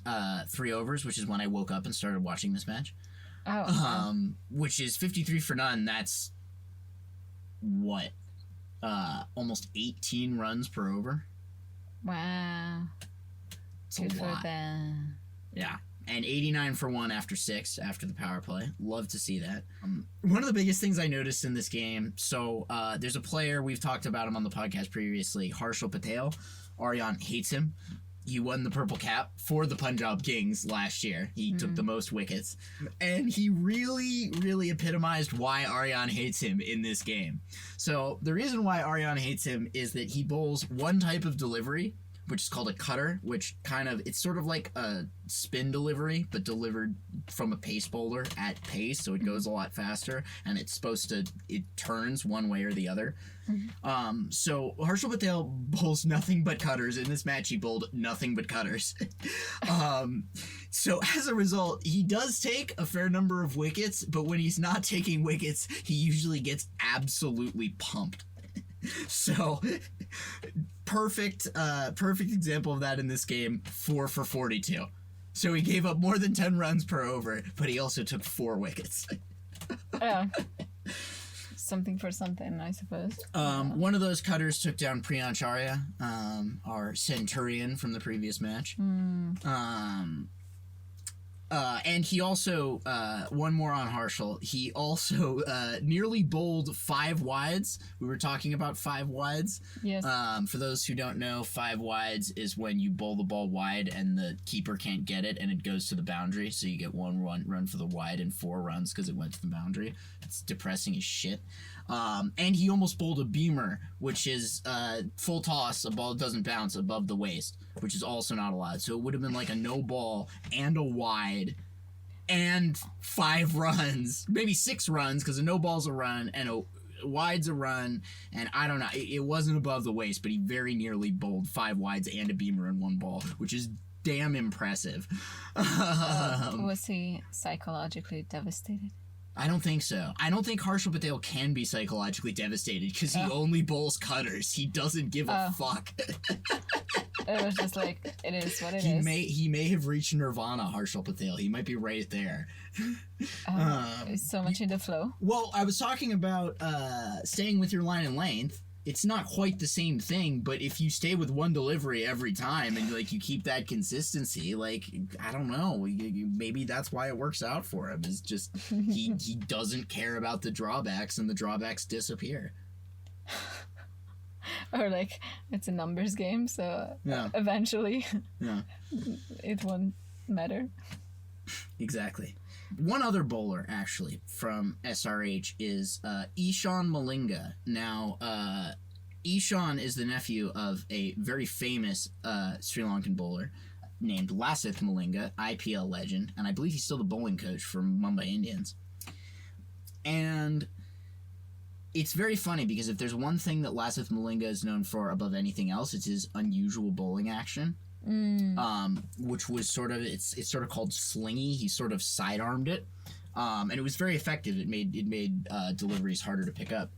3 overs, which is when I woke up and started watching this match. Oh. Which is 53 for none. That's what? Almost 18 runs per over. Wow. It's a lot. Yeah. And 89 for 1 after 6 after the power play. Love to see that. One of the biggest things I noticed in this game, so there's a player, we've talked about him on the podcast previously, Harshal Patel. Aryan hates him. He won the purple cap for the Punjab Kings last year. He took the most wickets. And he really, really epitomized why Aryan hates him in this game. So the reason why Aryan hates him is that he bowls one type of delivery, which is called a cutter, which it's sort of like a spin delivery, but delivered from a pace bowler at pace, so it goes a lot faster, and it turns one way or the other. So Harshal Patel bowls nothing but cutters. In this match, he bowled nothing but cutters. So as a result, he does take a fair number of wickets, but when he's not taking wickets, he usually gets absolutely pumped. So, perfect example of that in this game, 4 for 42. So he gave up more than 10 runs per over, but he also took 4 wickets. Oh. Something for something, I suppose. One of those cutters took down Priyansh Arya, our Centurion from the previous match. And he also, one more on Harshal, he also nearly bowled 5 wides. We were talking about 5 wides. Yes. For those who don't know, 5 wides is when you bowl the ball wide and the keeper can't get it and it goes to the boundary. So you get 1 run for the wide and 4 runs because it went to the boundary. It's depressing as shit. And he almost bowled a beamer, which is full toss, a ball doesn't bounce above the waist, which is also not allowed. So it would have been like a no ball and a wide and 5 runs, maybe 6 runs, because a no ball's a run and a wide's a run, and I don't know, it wasn't above the waist, but he very nearly bowled 5 wides and a beamer in 1 ball, which is damn impressive. Was he psychologically devastated? I don't think so. I don't think Harshal Patel can be psychologically devastated because he only bowls cutters. He doesn't give a fuck. It was just like, it is what it is. He may have reached nirvana, Harshal Patel. He might be right there. So much in the flow. Well, I was talking about staying with your line and length. It's not quite the same thing, but if you stay with one delivery every time and you keep that consistency, I don't know, maybe that's why it works out for him. Is just he doesn't care about the drawbacks, and the drawbacks disappear. Or it's a numbers game, so eventually it won't matter. Exactly. One other bowler, actually, from SRH is Ishan Malinga. Now, Ishan is the nephew of a very famous Sri Lankan bowler named Lasith Malinga, IPL legend, and I believe he's still the bowling coach for Mumbai Indians. And it's very funny because if there's one thing that Lasith Malinga is known for above anything else, it's his unusual bowling action. Which was sort of it's sort of called slingy. He sort of sidearmed it, and it was very effective. It made deliveries harder to pick up.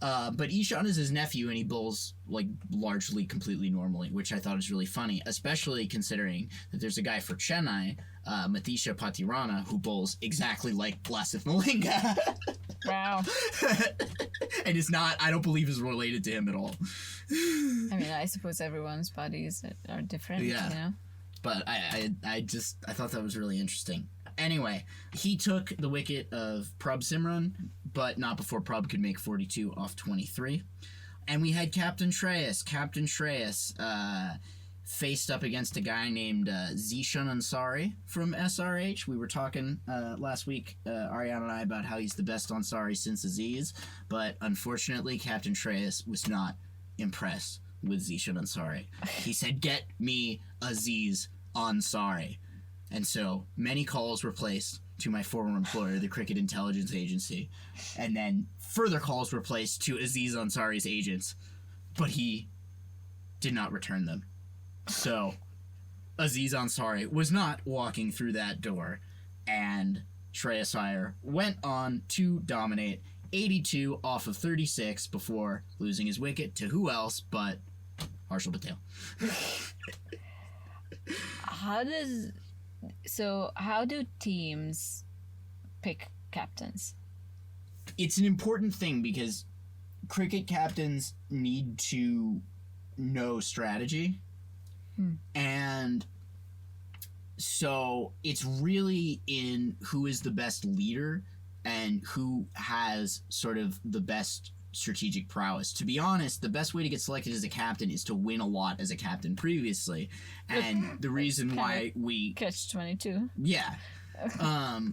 But Ishan is his nephew, and he bowls like largely completely normally, which I thought was really funny, especially considering that there's a guy for Chennai, Matisha Patirana, who bowls exactly like Lasith Malinga. Wow. And I don't believe is related to him at all. I mean, I suppose everyone's bodies are different, Yeah. you know? But I thought that was really interesting. Anyway, he took the wicket of Prabh Simran, but not before Prabh could make 42 off 23. And we had Captain Shreyas. Captain Shreyas faced up against a guy named Zishan Ansari from SRH. We were talking last week, Ariana and I, about how he's the best Ansari since Aziz. But unfortunately, Captain Shreyas was not impressed with Zishan Ansari. He said, "Get me Aziz Ansari." And so many calls were placed to my former employer, the Cricket Intelligence Agency, and then further calls were placed to Aziz Ansari's agents, but he did not return them. So Aziz Ansari was not walking through that door, and Shreyas Iyer went on to dominate 82 off of 36 before losing his wicket to who else but Harshal Patel. How do teams pick captains? It's an important thing because cricket captains need to know strategy. And so it's really in who is the best leader and who has sort of the best strategic prowess. To be honest, the best way to get selected as a captain is to win a lot as a captain previously. And the reason why we... Catch-22. Yeah.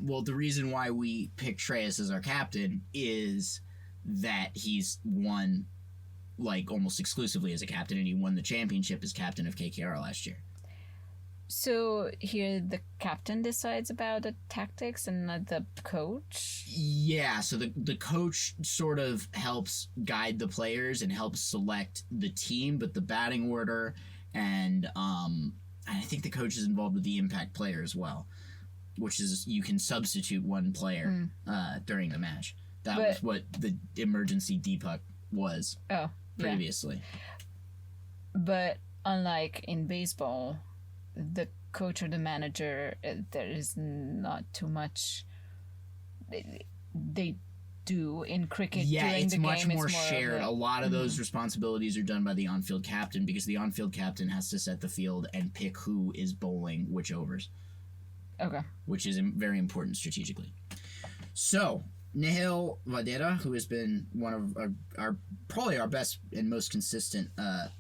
Well, the reason why we picked Shreyas as our captain is that he's won like almost exclusively as a captain, and he won the championship as captain of KKR last year. So here the captain decides about the tactics and not the coach? Yeah, so the coach sort of helps guide the players and helps select the team, but the batting order and I think the coach is involved with the impact player as well, which is you can substitute one player during the match. That was what the emergency Deepak was previously. But unlike in baseball, the coach or the manager, there is not too much they do in cricket. Yeah, during it's the much game. more It's shared. A lot of those responsibilities are done by the on-field captain because the on-field captain has to set the field and pick who is bowling which overs. Okay. Which is very important strategically. So, Nihil Vadera, who has been one of our probably our best and most consistent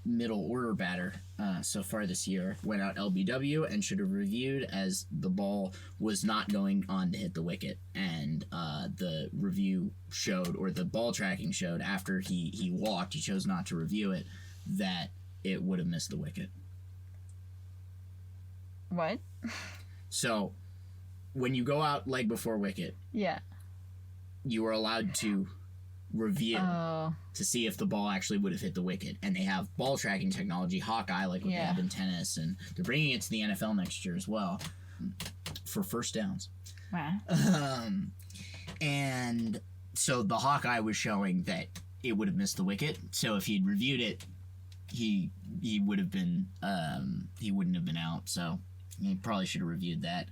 middle order batter so far this year, went out LBW and should have reviewed as the ball was not going on to hit the wicket. And the review showed, or the ball tracking showed, after he walked, he chose not to review it, that it would have missed the wicket. What? So, when you go out leg before wicket, Yeah. you are allowed to review to see if the ball actually would have hit the wicket. And they have ball tracking technology, Hawkeye, like what they have in tennis, and they're bringing it to the NFL next year as well for first downs. Wow. And so the Hawkeye was showing that it would have missed the wicket. So if he'd reviewed it, he would have been he wouldn't have been out. So he probably should have reviewed that.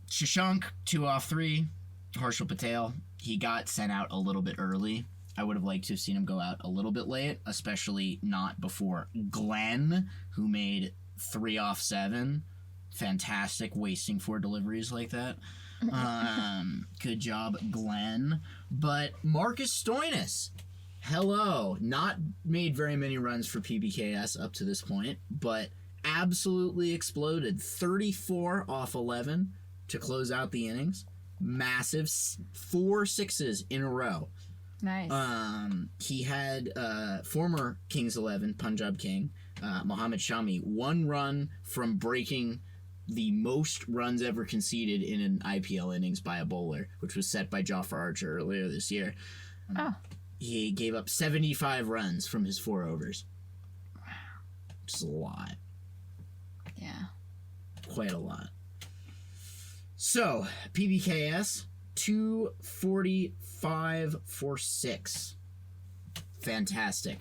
Shashank 2 off 3. Harshal Patel, he got sent out a little bit early. I would have liked to have seen him go out a little bit late, especially not before Glenn, who made 3 off 7. Fantastic, wasting 4 deliveries like that. Good job, Glenn. But Marcus Stoinis, hello, not made very many runs for PBKS up to this point, but absolutely exploded. 34 off 11 to close out the innings. Massive 4 sixes in a row. Nice. He had former Kings 11 Punjab King Mohammad Shami 1 run from breaking the most runs ever conceded in an IPL innings by a bowler, which was set by Jofra Archer earlier this year. He gave up 75 runs from his 4 overs. Which is a lot. Yeah. Quite a lot. So, PBKS, 245 for 6. Fantastic.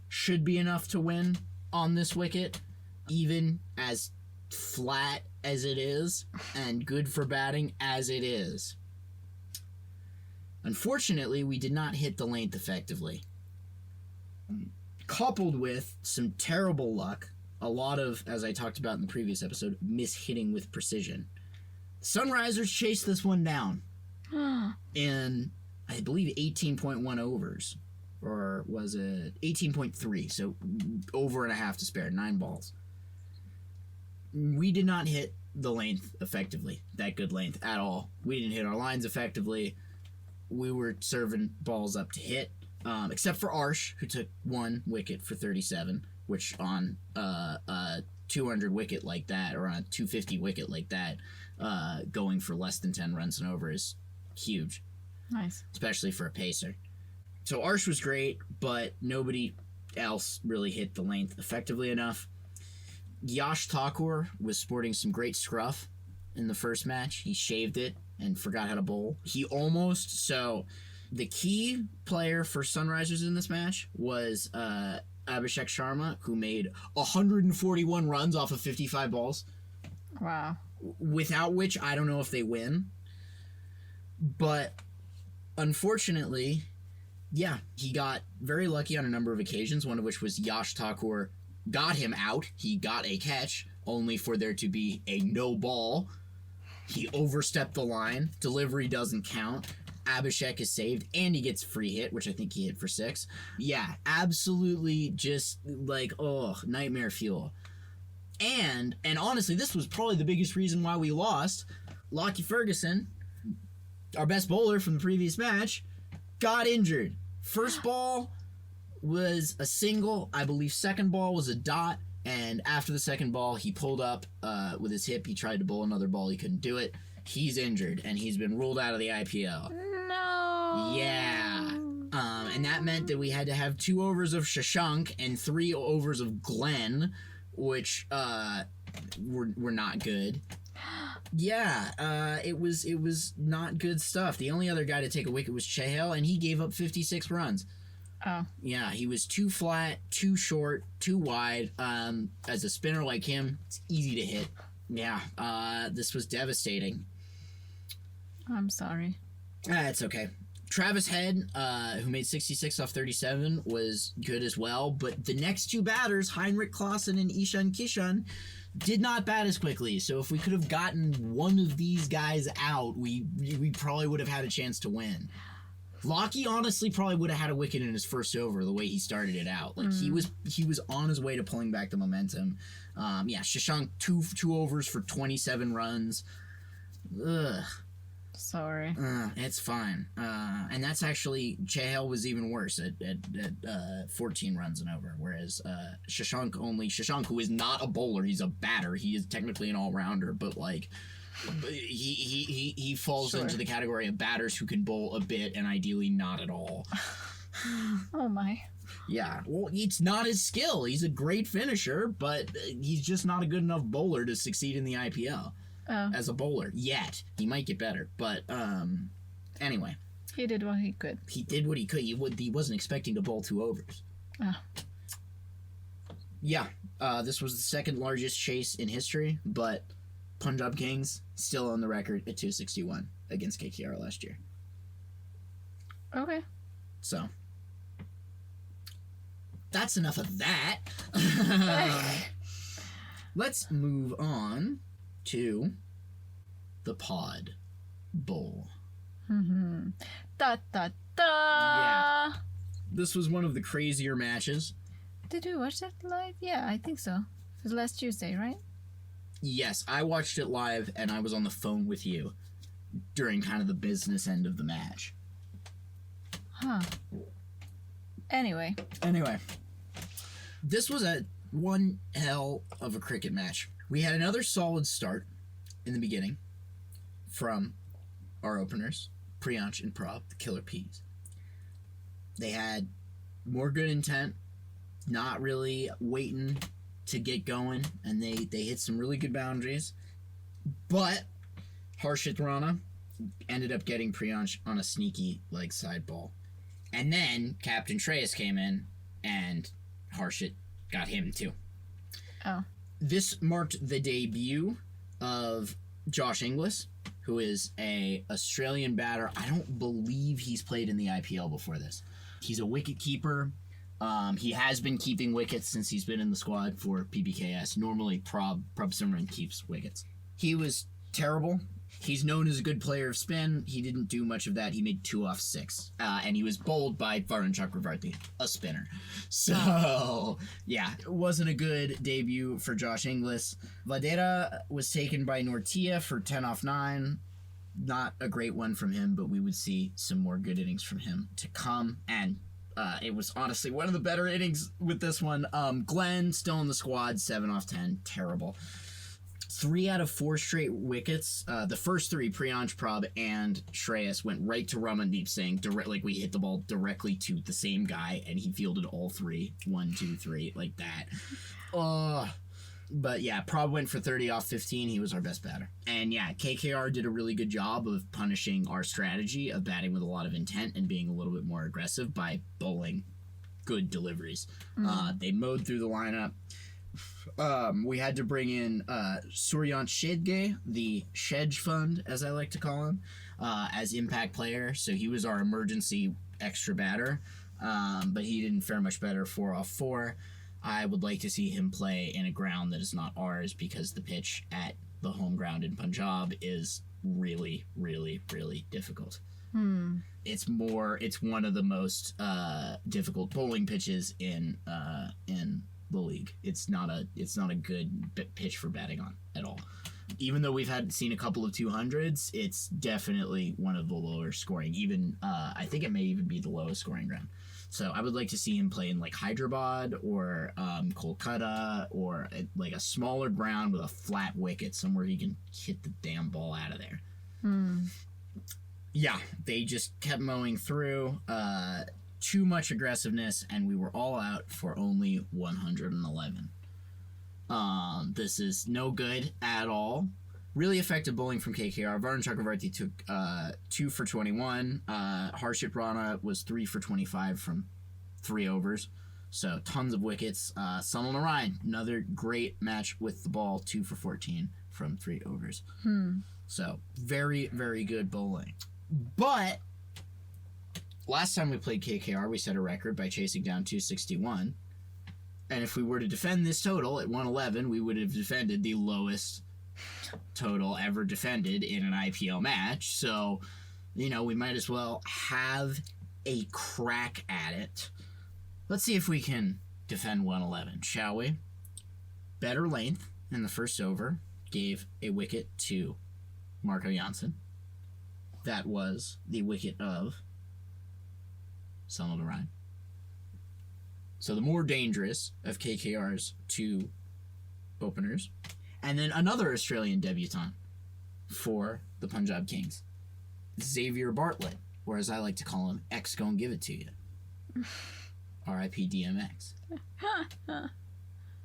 Should be enough to win on this wicket, even as flat as it is, and good for batting as it is. Unfortunately, we did not hit the length effectively. Coupled with some terrible luck, a lot of, as I talked about in the previous episode, mishitting with precision. Sunrisers chased this one down in, I believe, 18.1 overs. Or was it 18.3? So over and a half to spare, 9 balls. We did not hit the length effectively, that good length at all. We didn't hit our lines effectively. We were serving balls up to hit, except for Arsh, who took 1 wicket for 37, which on a 200 wicket like that, or on a 250 wicket like that, going for less than 10 runs and over is huge. Nice. Especially for a pacer. So Arsh was great, but nobody else really hit the length effectively enough. Yash Thakur was sporting some great scruff in the first match. He shaved it and forgot how to bowl. He almost... So, the key player for Sunrisers in this match was Abhishek Sharma, who made 141 runs off of 55 balls. Wow. Without which, I don't know if they win. But, unfortunately, yeah, he got very lucky on a number of occasions, one of which was Yash Thakur got him out. He got a catch, only for there to be a no ball. He overstepped the line. Delivery doesn't count. Abhishek is saved, and he gets free hit, which I think he hit for 6. Yeah, absolutely just like, nightmare fuel. And honestly, this was probably the biggest reason why we lost. Lockie Ferguson, our best bowler from the previous match, got injured. First ball was a single. I believe second ball was a dot. And after the second ball, he pulled up with his hip. He tried to bowl another ball. He couldn't do it. He's injured, and he's been ruled out of the IPL. No. Yeah. And that meant that we had to have 2 overs of Shashank and 3 overs of Glenn, which were not good. Yeah, it was not good stuff. The only other guy to take a wicket was Chahal, and he gave up 56 runs. Oh. Yeah, he was too flat, too short, too wide. As a spinner like him, it's easy to hit. Yeah, this was devastating. I'm sorry. It's okay. Travis Head, who made 66 off 37, was good as well, but the next 2 batters, Heinrich Klaassen and Ishan Kishan, did not bat as quickly. So if we could have gotten one of these guys out, we probably would have had a chance to win. Lockie honestly probably would have had a wicket in his first over the way he started it out. Like he was on his way to pulling back the momentum. Yeah, Shashank two overs for 27 runs. Ugh. Sorry. It's fine. And that's actually, Chahal was even worse at 14 runs and over, whereas Shashank, who is not a bowler, he's a batter. He is technically an all-rounder, but like he falls into the category of batters who can bowl a bit and ideally not at all. Oh my. Yeah, well, it's not his skill. He's a great finisher, but he's just not a good enough bowler to succeed in the IPL. As a bowler yet. He might get better, but anyway, he did what he could. He did what he could. He wasn't expecting to bowl 2 overs. Yeah, this was the second largest chase in history, but Punjab Kings still on the record at 261 against KKR last year. Okay. So that's enough of that. Let's move on to the Pod Bowl. Da da da. Yeah. This was one of the crazier matches. Did we watch that live? Yeah, I think so. It was last Tuesday, right? Yes, I watched it live, and I was on the phone with you during kind of the business end of the match. Huh. Anyway, this was one hell of a cricket match. We had another solid start in the beginning from our openers, Priyansh and Prab, the Killer Peas. They had more good intent, not really waiting to get going, and they hit some really good boundaries. But Harshit Rana ended up getting Priyansh on a sneaky leg side ball. And then Captain Shreyas came in, and Harshit got him too. oh. This marked the debut of Josh Inglis, who is a Australian batter. I don't believe he's played in the IPL before this. He's a wicket keeper. He has been keeping wickets since he's been in the squad for PBKS. Normally, Prab Simran keeps wickets. He was terrible. He's known as a good player of spin. He didn't do much of that. He made 2 off 6. And he was bowled by Varun Chakravarti, a spinner. So, yeah, it wasn't a good debut for Josh Inglis. Vadera was taken by Nortia for 10 off 9. Not a great one from him, but we would see some more good innings from him to come. And it was honestly one of the better innings with this one. Glenn, still in the squad, 7 off 10. Terrible. 3 out of 4 straight wickets. The first 3, Priyansh, Prab, and Shreyas, went right to Ramandeep Singh. Like we hit the ball directly to the same guy, and he fielded all 3. 1, 2, 3, like that. But yeah, Prab went for 30 off 15. He was our best batter. And yeah, KKR did a really good job of punishing our strategy of batting with a lot of intent and being a little bit more aggressive by bowling good deliveries. They mowed through the lineup. We had to bring in Suryant Shedge, the Shedge Fund, as I like to call him, as impact player. So he was our emergency extra batter, but he didn't fare much better 4 off 4. I would like to see him play in a ground that is not ours because the pitch at the home ground in Punjab is really, really, really difficult. It's one of the most difficult bowling pitches in the league. It's not a good pitch for batting on at all. Even though we've seen a couple of 200s, it's definitely one of the lower scoring. Even I think it may even be the lowest scoring ground. So I would like to see him play in like Hyderabad or Kolkata or like a smaller ground with a flat wicket, somewhere he can hit the damn ball out of there. Yeah, they just kept mowing through. Too much aggressiveness, and we were all out for only 111. This is no good at all. Really effective bowling from KKR. Varun Chakravarti took 2 for 21. Harshit Rana was 3 for 25 from 3 overs. So tons of wickets. Sunil Narayan, another great match with the ball, 2 for 14 from 3 overs. So very, very good bowling. But last time we played KKR, we set a record by chasing down 261. And if we were to defend this total at 111, we would have defended the lowest total ever defended in an IPL match. So, we might as well have a crack at it. Let's see if we can defend 111, shall we? Better length in the first over gave a wicket to Marco Janssen. That was the wicket of Sunil Narayan. So the more dangerous of KKR's 2 openers. And then another Australian debutant for the Punjab Kings, Xavier Bartlett, or as I like to call him, X gon' give it to you. R.I.P. DMX.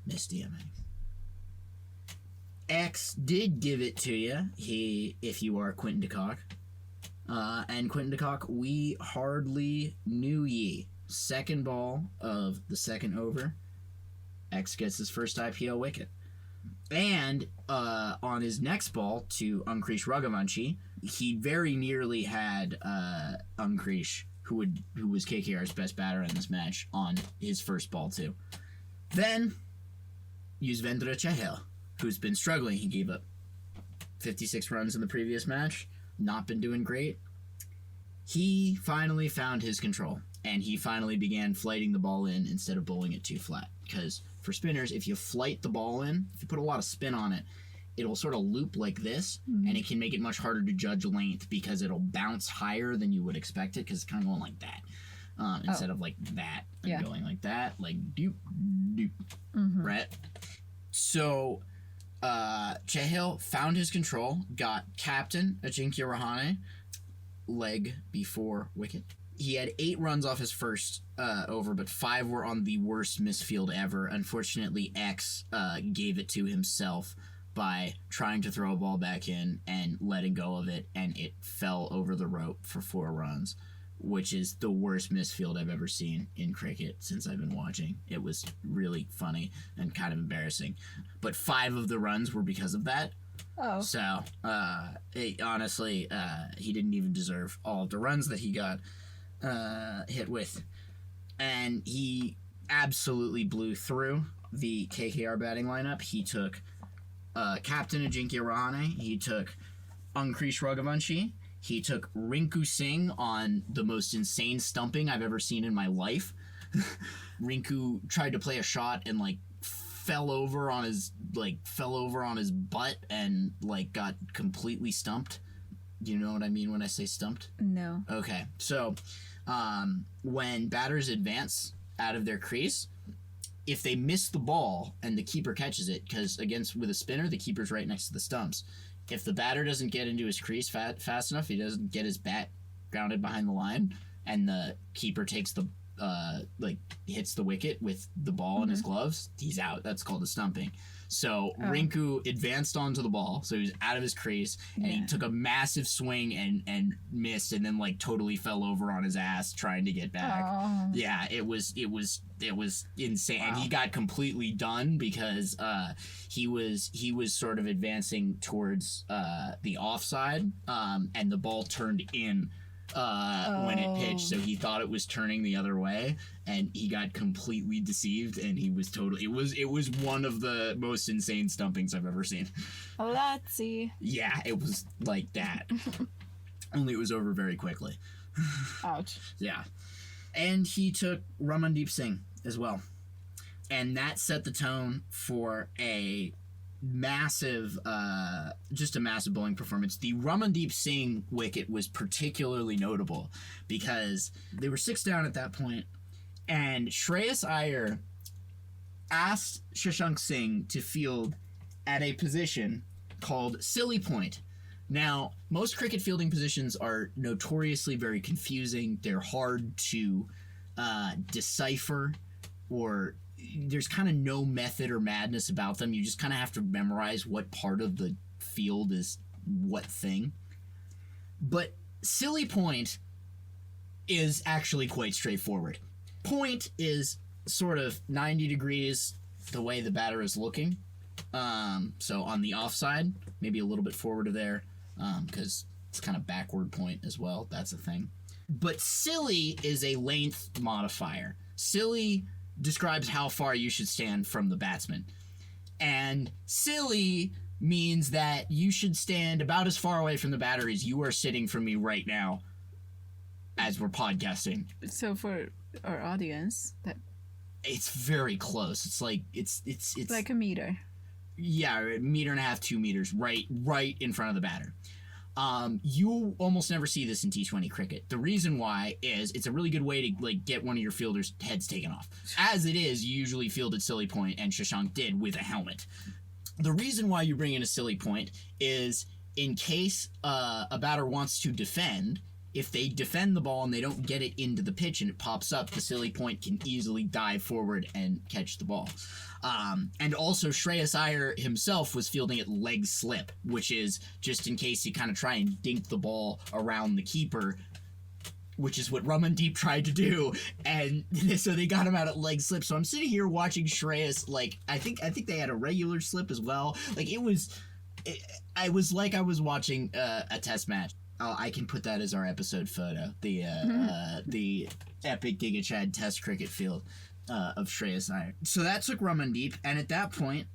Miss DMX. X did give it to you, if you are Quinton de Kock. And Quinton de Kock, we hardly knew ye. Second ball of the second over, X gets his first IPL wicket. And on his next ball to Ankrish Raghavanshi, he very nearly had Ankrish, who was KKR's best batter in this match, on his first ball too. Then Yuzvendra Chahal, who's been struggling. He gave up 56 runs in the previous match, not been doing great. He finally found his control, and he finally began flighting the ball in instead of bowling it too flat. Because for spinners, if you flight the ball in, if you put a lot of spin on it, it'll sort of loop like this, and it can make it much harder to judge length because it'll bounce higher than you would expect it because it's kind of going like that. Instead of like that and going like that, like doop, doop, right? So Cahill found his control, got captain Ajinkya Rahane, leg before wicket. He had 8 runs off his first over, but 5 were on the worst misfield ever. Unfortunately, X gave it to himself by trying to throw a ball back in and letting go of it, and it fell over the rope for 4 runs, which is the worst misfield I've ever seen in cricket since I've been watching. It was really funny and kind of embarrassing. But 5 of the runs were because of that. Oh. So, honestly, he didn't even deserve all of the runs that he got hit with. And he absolutely blew through the KKR batting lineup. He took captain Ajinkya Rahane. He took Ankrish Raghavanshi. He took Rinku Singh on the most insane stumping I've ever seen in my life. Rinku tried to play a shot and fell over on his butt and got completely stumped. Do you know what I mean when I say stumped? No. Okay, so when batters advance out of their crease, if they miss the ball and the keeper catches it, because with a spinner, the keeper's right next to the stumps. If the batter doesn't get into his crease fast enough, he doesn't get his bat grounded behind the line, and the keeper takes the hits the wicket with the ball in his gloves, he's out. That's called a stumping. So Rinku advanced onto the ball, so he was out of his crease, and he took a massive swing and missed, and then totally fell over on his ass trying to get back. Oh. Yeah, it was insane. Wow. And he got completely done because he was sort of advancing towards the offside, and the ball turned in when it pitched, so he thought it was turning the other way, and he got completely deceived, and he was totally it was one of the most insane stumpings I've ever seen. Lazzy. Yeah, it was like that. Only it was over very quickly. Ouch. Yeah. And he took Ramandeep Singh as well, and that set the tone for a massive bowling performance. The Ramandeep Singh wicket was particularly notable because they were 6 down at that point, and Shreyas Iyer asked Shashank Singh to field at a position called silly point. Now, most cricket fielding positions are notoriously very confusing. They're hard to decipher, or there's kind of no method or madness about them. You just kind of have to memorize what part of the field is what thing. But silly point is actually quite straightforward. Point is sort of 90 degrees the way the batter is looking. So on the offside, maybe a little bit forward of there, because it's kind of backward point as well. That's a thing. But silly is a length modifier. Silly describes how far you should stand from the batsman. And silly means that you should stand about as far away from the batter as you are sitting from me right now as we're podcasting. So for our audience, that it's very close. It's like a meter. Yeah, 1.5 meters, 2 meters, right in front of the batter. You almost never see this in T20 cricket. The reason why is it's a really good way to get one of your fielders' heads taken off. As it is, you usually field at silly point, and Shashank did with a helmet. The reason why you bring in a silly point is in case a batter wants to defend. If they defend the ball and they don't get it into the pitch and it pops up, the silly point can easily dive forward and catch the ball. And also, Shreyas Iyer himself was fielding at leg slip, which is just in case you kind of try and dink the ball around the keeper, which is what Ramandeep tried to do. And so they got him out at leg slip. So I'm sitting here watching Shreyas, I think they had a regular slip as well. I was watching a test match. Oh, I can put that as our episode photo. The epic Gigachad test cricket field of Shreyas Iyer. So that took Ramandeep, and at that point,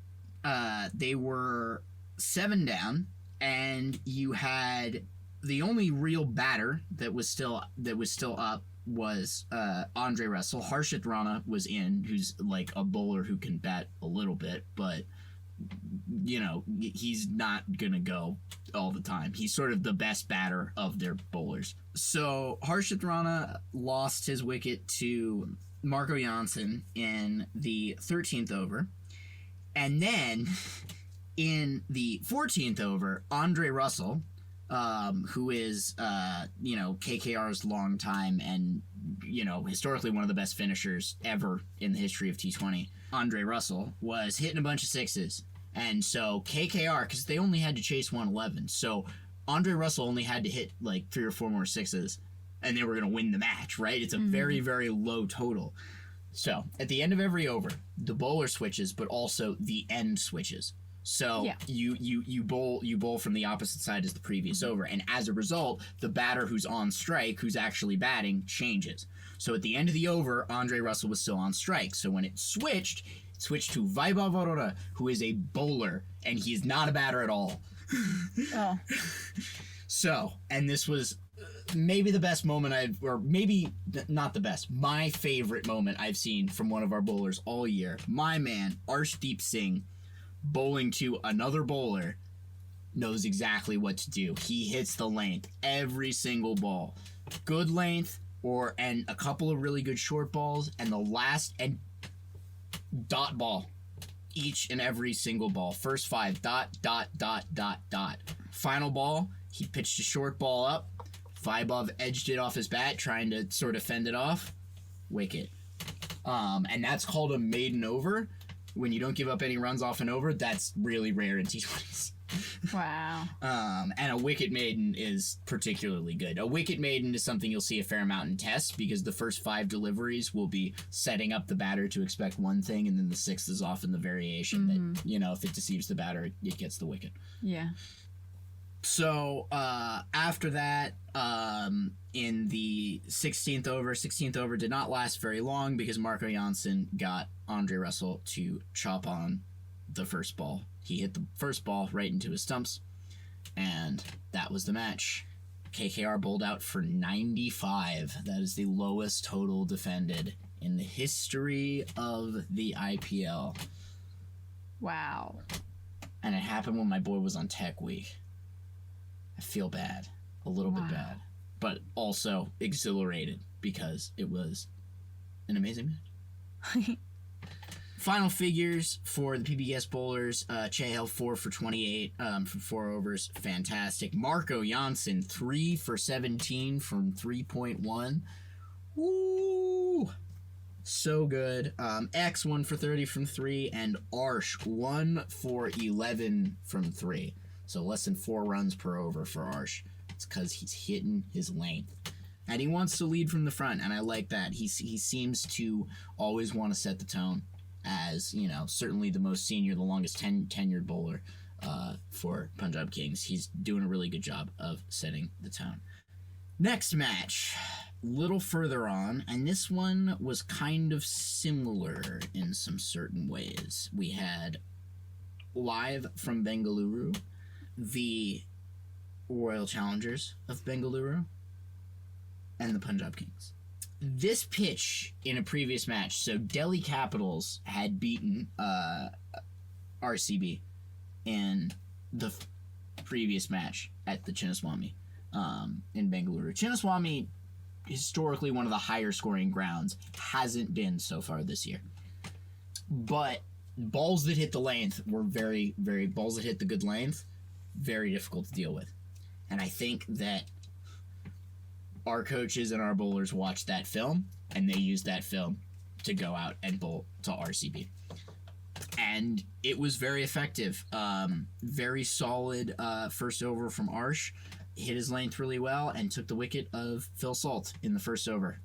they were 7 down, and you had the only real batter that was still up was Andre Russell. Harshit Rana was in, who's a bowler who can bat a little bit, but he's not going to go all the time. He's sort of the best batter of their bowlers. So Harshit Rana lost his wicket to Marco Janssen in the 13th over. And then in the 14th over, Andre Russell, who is, KKR's longtime and, historically one of the best finishers ever in the history of T20, Andre Russell, was hitting a bunch of sixes. And so KKR, because they only had to chase 111, so Andre Russell only had to hit like 3 or 4 more sixes, and they were going to win the match, right? It's a very, very low total. So at the end of every over, the bowler switches, but also the end switches. So you bowl from the opposite side as the previous over, and as a result, the batter who's on strike, who's actually batting, changes. So at the end of the over, Andre Russell was still on strike. So when it switched to Vaibhav Arora, who is a bowler, and he is not a batter at all. Oh. So, and this was maybe the best moment or maybe not the best, my favorite moment I've seen from one of our bowlers all year. My man, Arshdeep Singh, bowling to another bowler, knows exactly what to do. He hits the length every single ball. Good length, and a couple of really good short balls, and the last, and dot ball. Each and every single ball. First 5, dot. Final ball, he pitched a short ball up. Vaibhav edged it off his bat, trying to sort of fend it off. Wicket. And that's called a maiden over. When you don't give up any runs off an over, that's really rare in T20s. Wow. And a wicket maiden is particularly good. A wicket maiden is something you'll see a fair amount in tests, because the first 5 deliveries will be setting up the batter to expect one thing, and then the 6th is often the variation that, if it deceives the batter, it gets the wicket. Yeah. So after that, in the 16th over did not last very long, because Marco Janssen got Andre Russell to chop on the first ball. He hit the first ball right into his stumps, and that was the match. KKR bowled out for 95. That is the lowest total defended in the history of the IPL. Wow. And it happened when my boy was on Tech Week. I feel bad. A little bit bad. But also exhilarated, because it was an amazing match. Final figures for the PBKS bowlers. Chahal 4 for 28 from 4 overs. Fantastic. Marco Janssen 3 for 17 from 3.1. Woo! So good. X 1 for 30 from 3. And Arsh 1 for 11 from 3. So less than 4 runs per over for Arsh. It's because he's hitting his length. And he wants to lead from the front, and I like that. He seems to always want to set the tone as, certainly the most senior, the longest tenured bowler for Punjab Kings. He's doing a really good job of setting the tone. Next match, little further on, and this one was kind of similar in some certain ways. We had live from Bengaluru, the Royal Challengers of Bengaluru, and the Punjab Kings. This pitch in a previous match, so Delhi Capitals had beaten RCB in the previous match at the Chinnaswamy in Bengaluru. Chinnaswamy, historically one of the higher scoring grounds, hasn't been so far this year. But balls that hit the length were balls that hit the good length, very difficult to deal with. And I think that our coaches and our bowlers watched that film, and they used that film to go out and bowl to RCB. And it was very effective. Very solid first over from Arsh. Hit his length really well and took the wicket of Phil Salt in the first over,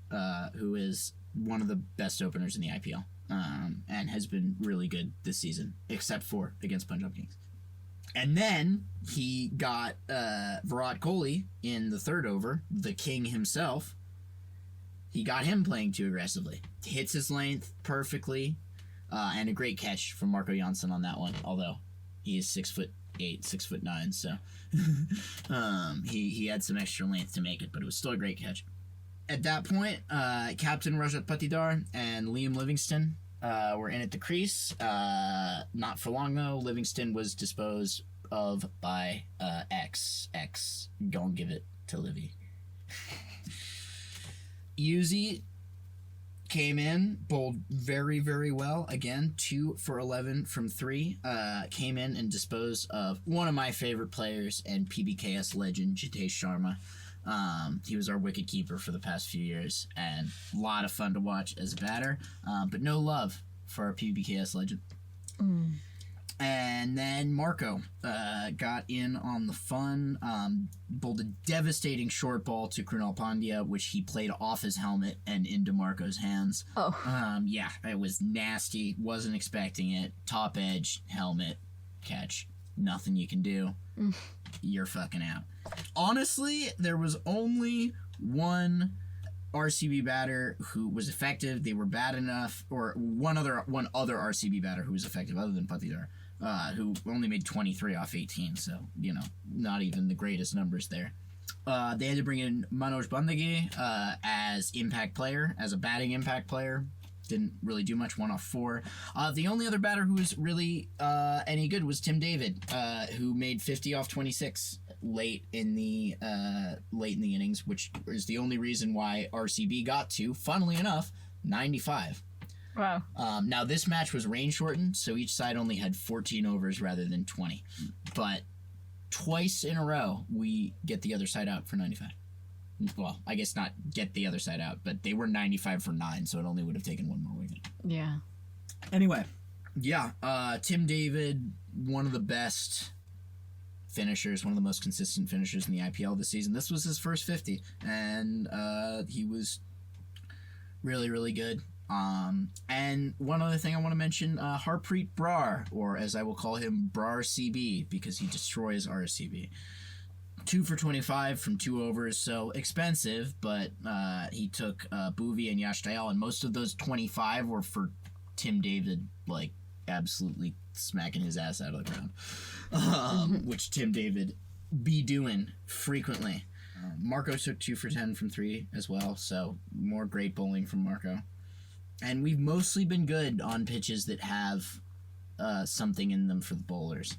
who is one of the best openers in the IPL and has been really good this season, except for against Punjab Kings. And then he got Virat Kohli in the third over, the king himself. He got him playing too aggressively. Hits his length perfectly, and a great catch from Marco Janssen on that one, although he is 6'8", 6'9", so he had some extra length to make it, but it was still a great catch. At that point, Captain Rajat Patidar and Liam Livingston were in at the crease. Not for long, though. Livingston was disposed of by X. Don't give it to Livy. Uzi came in, bowled very, very well. Again, 2 for 11 from 3. Came in and disposed of one of my favorite players and PBKS legend, Jitesh Sharma. He was our wicket keeper for the past few years, and a lot of fun to watch as a batter, but no love for our PBKS legend. And then Marco got in on the fun, bowled a devastating short ball to Krunal Pandya, which he played off his helmet and into Marco's hands. Yeah, it was nasty. Wasn't expecting it. Top edge, helmet, catch. Nothing you can do. You're fucking out. Honestly, there was only one RCB batter who was effective. They were bad enough, or one other RCB batter who was effective other than Patidar, who only made 23 off 18, so, not even the greatest numbers there. They had to bring in Manoj Bandagi as impact player, as a batting impact player. Didn't really do much, 1 off 4. The only other batter who was really any good was Tim David, who made 50 off 26 late in the innings, which is the only reason why RCB got to, funnily enough, 95. Wow. Now, this match was rain shortened, so each side only had 14 overs rather than 20. But twice in a row, we get the other side out for 95. Well, I guess not get the other side out, but they were 95 for 9, so it only would have taken one more wicket. Yeah. Anyway, yeah, Tim David, one of the best finishers, one of the most consistent finishers in the IPL this season. This was his first 50, and he was really, really good. And one other thing I want to mention, Harpreet Brar, or as I will call him, Brar CB, because he destroys RCB. 2 for 25 from 2 overs, so expensive, but he took Bhuvi and Yash Dayal, and most of those 25 were for Tim David, absolutely smacking his ass out of the ground, which Tim David be doing frequently. Marco took 2 for 10 from 3 as well, so more great bowling from Marco. And we've mostly been good on pitches that have something in them for the bowlers.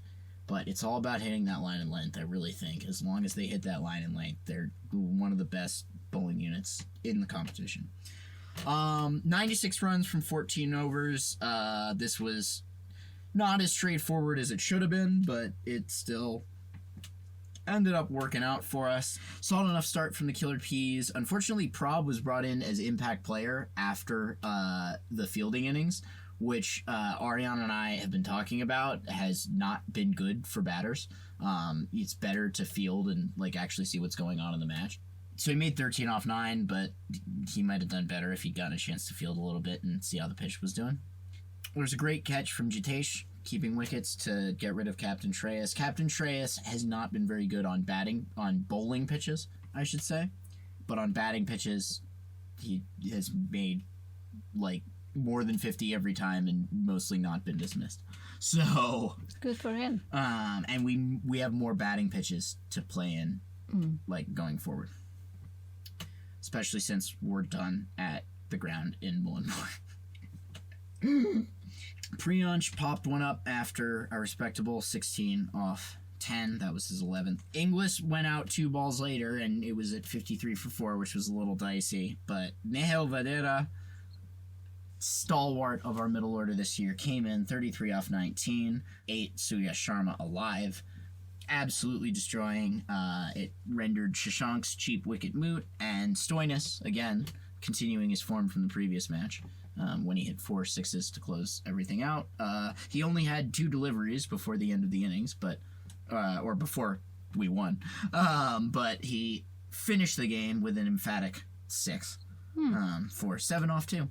But it's all about hitting that line and length, I really think. As long as they hit that line and length, they're one of the best bowling units in the competition. 96 runs from 14 overs. This was not as straightforward as it should have been, but it still ended up working out for us. Solid enough start from the Killer Peas. Unfortunately, Prab was brought in as impact player after the fielding innings, which Ariane and I have been talking about, has not been good for batters. It's better to field and actually see what's going on in the match. So he made 13 off 9, but he might have done better if he'd gotten a chance to field a little bit and see how the pitch was doing. There's a great catch from Jitesh, keeping wickets to get rid of Captain Shreyas. Captain Shreyas has not been very good on bowling pitches, I should say. But on batting pitches, he has made more than 50 every time and mostly not been dismissed. So good for him. And we have more batting pitches to play in going forward, especially since we're done at the ground in Mullenmore. Priyansh popped one up after a respectable 16 off 10. That was his 11th. Inglis went out 2 balls later, and it was at 53 for 4, which was a little dicey. But Nehel Vadera, stalwart of our middle order this year, came in 33 off 19, 8 Suyash Sharma alive, absolutely destroying. It rendered Shashank's cheap wicket moot, and Stoinis, again, continuing his form from the previous match, when he hit 4 sixes to close everything out. He only had 2 deliveries before the end of the innings, or before we won, but he finished the game with an emphatic 6 for 7 off 2.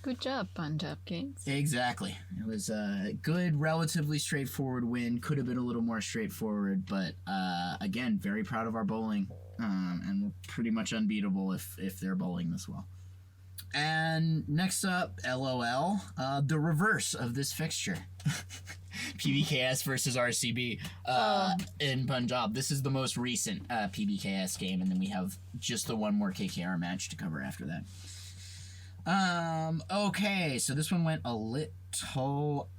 Good job, Punjab Kings. Exactly. It was a good, relatively straightforward win. Could have been a little more straightforward, but again, very proud of our bowling, and we're pretty much unbeatable if they're bowling this well. And next up, LOL, the reverse of this fixture. PBKS versus RCB in Punjab. This is the most recent PBKS game, and then we have just the one more KKR match to cover after that. Okay, so this one went a little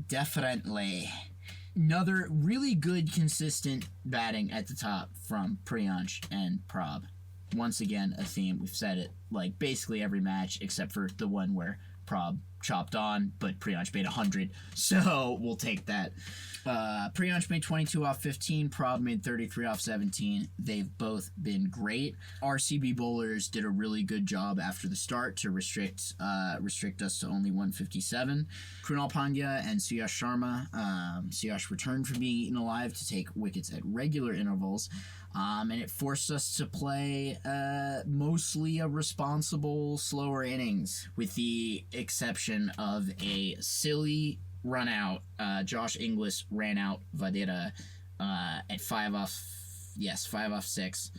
differently. Another really good, consistent batting at the top from Priyansh and Prab. Once again, a theme. We've said it like basically every match except for the one where Prab chopped on, but Priyansh made 100, so we'll take that. Priyansh made 22 off 15, Prab made 33 off 17. They've both been great. RCB bowlers did a really good job after the start to restrict us to only 157. Krunal Pandya and Suyash Sharma. Suyash returned from being eaten alive to take wickets at regular intervals. And it forced us to play mostly a responsible, slower innings, with the exception of a silly run out. Josh Inglis ran out Vadera at 5 off 6,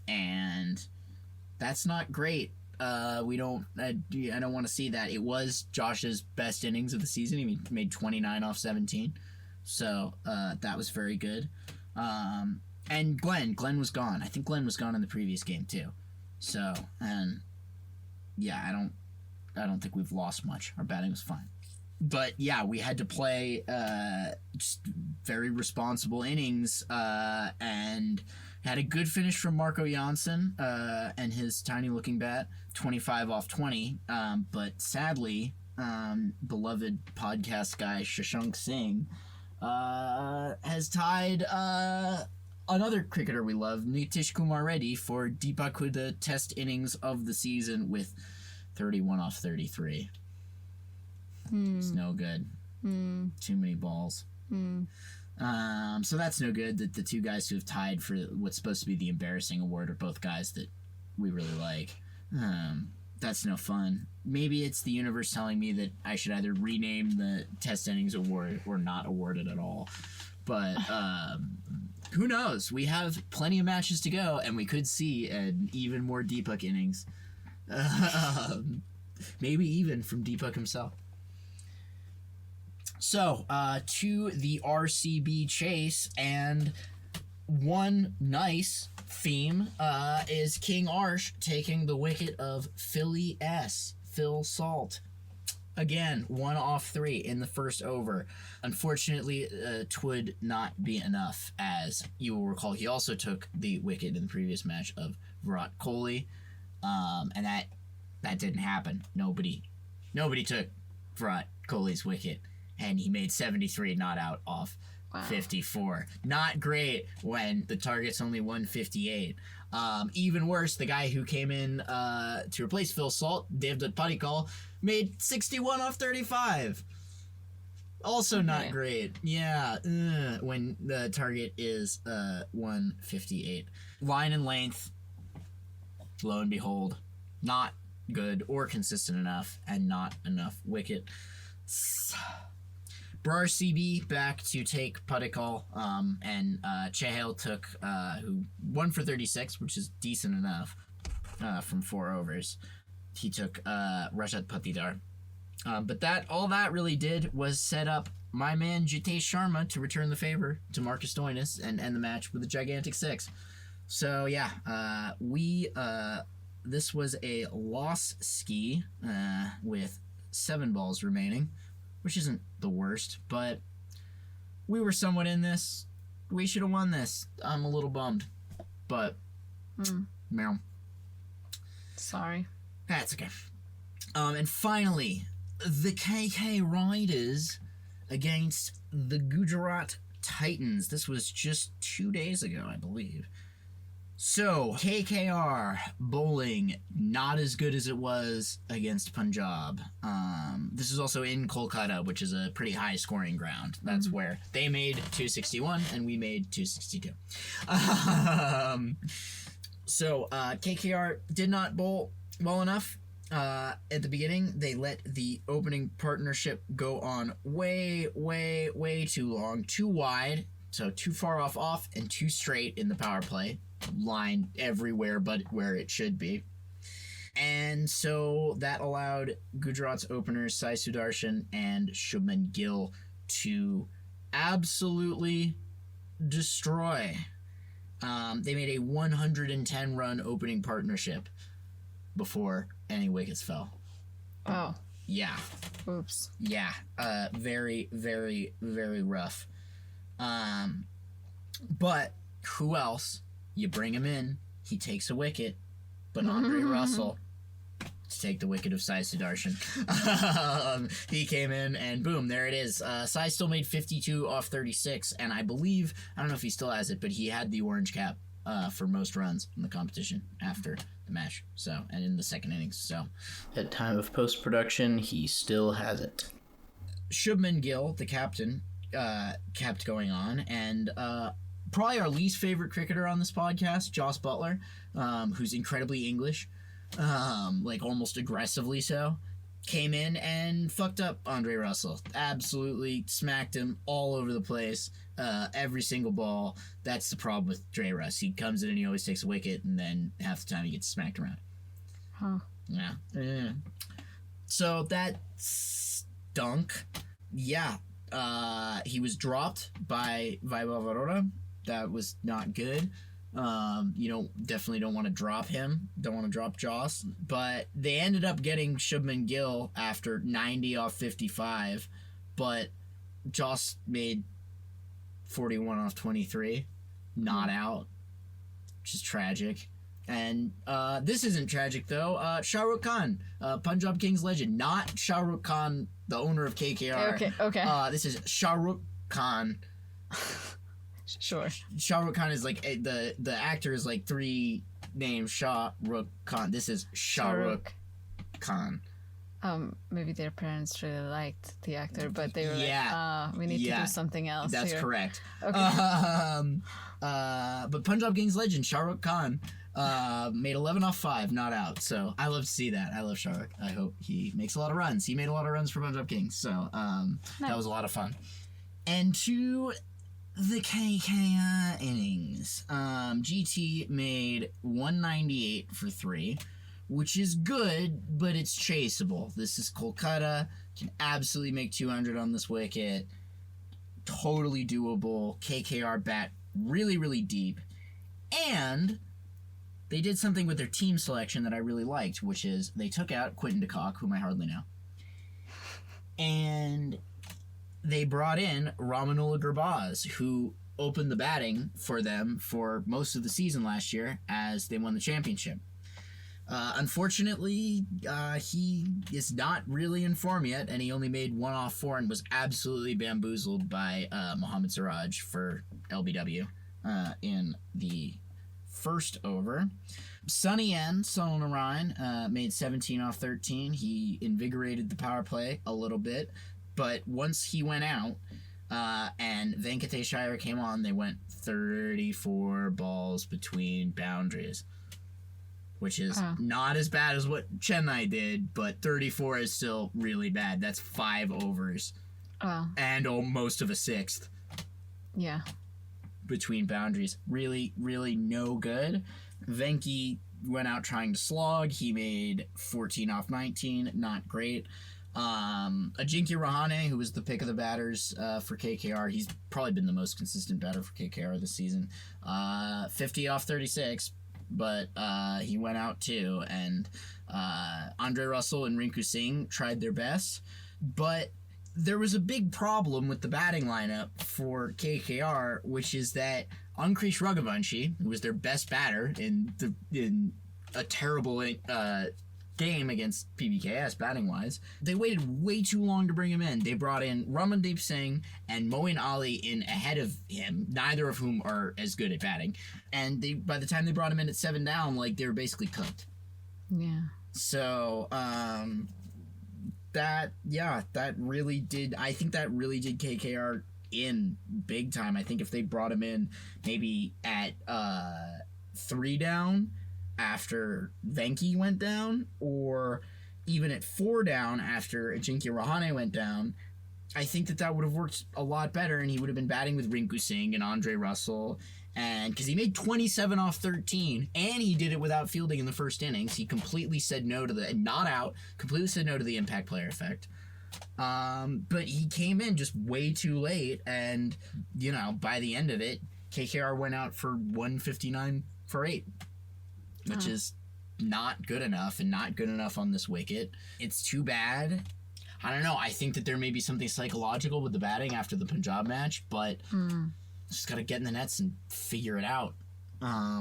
and that's not great. I don't want to see that. It was Josh's best innings of the season. He made 29 off 17, so that was very good. And Glenn was gone. I think Glenn was gone in the previous game too. So, and yeah, I don't think we've lost much. Our batting was fine. But yeah, we had to play just very responsible innings and had a good finish from Marco Janssen and his tiny looking bat, 25 off 20. But sadly, beloved podcast guy Shashank Singh has tied another cricketer we love, Nitish Kumar Reddy, for Deepak Huda test innings of the season with 31 off 33. It's no good. Too many balls. So that's no good. The two guys who have tied for what's supposed to be the embarrassing award are both guys that we really like. That's no fun. Maybe it's the universe telling me that I should either rename the test innings award or not award it at all. But who knows? We have plenty of matches to go, and we could see an even more Deepak innings. Maybe even from Deepak himself. So, to the RCB chase, and one nice theme is King Arsh taking the wicket of Philly S, Phil Salt. Again, 1 off 3 in the first over. Unfortunately, twould not be enough, as you will recall he also took the wicket in the previous match of Virat Kohli, and that didn't happen. Nobody took Virat Kohli's wicket, and he made 73 not out off 54. Not great when the target's only 158. Even worse, the guy who came in to replace Phil Salt, Devdutt Padikkal, made 61 off 35. Also not great. Yeah, when the target is 158. Line and length, lo and behold, not good or consistent enough, and not enough wicket. RCB back to take Padikkal, and Chahal took, who won for 36, which is decent enough from 4 overs. He took Rajat Patidar. But all that really did was set up my man Jitesh Sharma to return the favor to Marcus Stoinis and end the match with a gigantic 6. So yeah, this was a loss ski with 7 balls remaining, which isn't the worst, but we were somewhat in this. We should have won this. I'm a little bummed, but meow. Sorry. That's okay. And finally, the KK Riders against the Gujarat Titans. This was just 2 days ago, I believe. So, KKR bowling not as good as it was against Punjab. This is also in Kolkata, which is a pretty high scoring ground. That's where they made 261 and we made 262. So, KKR did not bowl well enough. At the beginning, they let the opening partnership go on way too long, too wide, so too far off, and too straight in the power play. Line everywhere but where it should be. And so that allowed Gujarat's openers Sai Sudarshan and Shubman Gill to absolutely destroy. They made a 110-run opening partnership before any wickets fell. Oh. Yeah. Oops. Yeah. Very, very, very rough. But who else? You bring him in, he takes a wicket, but Andre Russell to take the wicket of Sai Sudarshan. He came in and boom, there it is. Sai still made 52 off 36, and I believe, I don't know if he still has it, but he had the orange cap for most runs in the competition after the match. So, and in the second innings. So, At time of post-production, he still has it. Shubman Gill, the captain, kept going on, and probably our least favorite cricketer on this podcast, Joss Butler, who's incredibly English, like almost aggressively so, came in and fucked up Andre Russell. Absolutely smacked him all over the place, every single ball. That's the problem with Dre Russ. He comes in and he always takes a wicket, and then half the time he gets smacked around. Huh. Yeah. So that stunk. Yeah. He was dropped by Vaibhav Arora. That was not good. Definitely don't want to drop him. Don't want to drop Joss. But they ended up getting Shubman Gill after 90 off 55. But Joss made 41 off 23. Not out. Which is tragic. And this isn't tragic, though. Shah Rukh Khan, Punjab Kings legend. Not Shah Rukh Khan, the owner of KKR. Okay. This is Shah Rukh Khan. Sure. Shah Rukh Khan is like the actor is like three names. Shah Rukh Khan. This is Shah Rukh Khan. Maybe their parents really liked the actor, but they were we need to do something else. That's here. correct. Okay. But Punjab Kings legend Shah Rukh Khan made 11 off 5, not out. So I love to see that. I love Shah Rukh. I hope he makes a lot of runs. He made a lot of runs for Punjab Kings, so that was a lot of fun. And to the KKR innings, GT made 198 for 3, which is good, but it's chaseable. This is Kolkata, can absolutely make 200 on this wicket. Totally doable. KKR bat really, really deep. And they did something with their team selection that I really liked, which is they took out Quinton de Kock, whom I hardly know. And they brought in Ramanullah Gurbaz, who opened the batting for them for most of the season last year as they won the championship. Unfortunately, he is not really in form yet, and he only made 1 off 4 and was absolutely bamboozled by Mohammad Siraj for LBW in the first over. Sunny N, Sunil Narayan, made 17 off 13. He invigorated the power play a little bit, but once he went out and Venkatesh Iyer came on, they went 34 balls between boundaries, which is not as bad as what Chennai did, but 34 is still really bad. That's 5 overs. And almost of a sixth. Yeah. Between boundaries. Really, really no good. Venki went out trying to slog. He made 14 off 19. Not great. Ajinkya Rahane, who was the pick of the batters for KKR, he's probably been the most consistent batter for KKR this season. 50 off 36. But he went out too, and Andre Russell and Rinku Singh tried their best, but there was a big problem with the batting lineup for KKR, which is that Ankrish Raghuvanshi, who was their best batter in a terrible game against PBKS batting wise, they waited way too long to bring him in. They brought in Ramandeep Singh and Moeen Ali in ahead of him, neither of whom are as good at batting. And by the time they brought him in at 7 down, like, they were basically cooked. Yeah. So, that really did KKR in big time. I think if they brought him in maybe at 3 down after Venki went down, or even at 4 down after Ajinkya Rahane went down, I think that would have worked a lot better, and he would have been batting with Rinku Singh and Andre Russell, and because he made 27 off 13, and he did it without fielding in the first innings. He completely said no to completely said no to the impact player effect. But he came in just way too late, and, by the end of it, KKR went out for 159 for 8. Which is not good enough and not good enough on this wicket. It's too bad. I don't know. I think that there may be something psychological with the batting after the Punjab match, but just got to get in the nets and figure it out.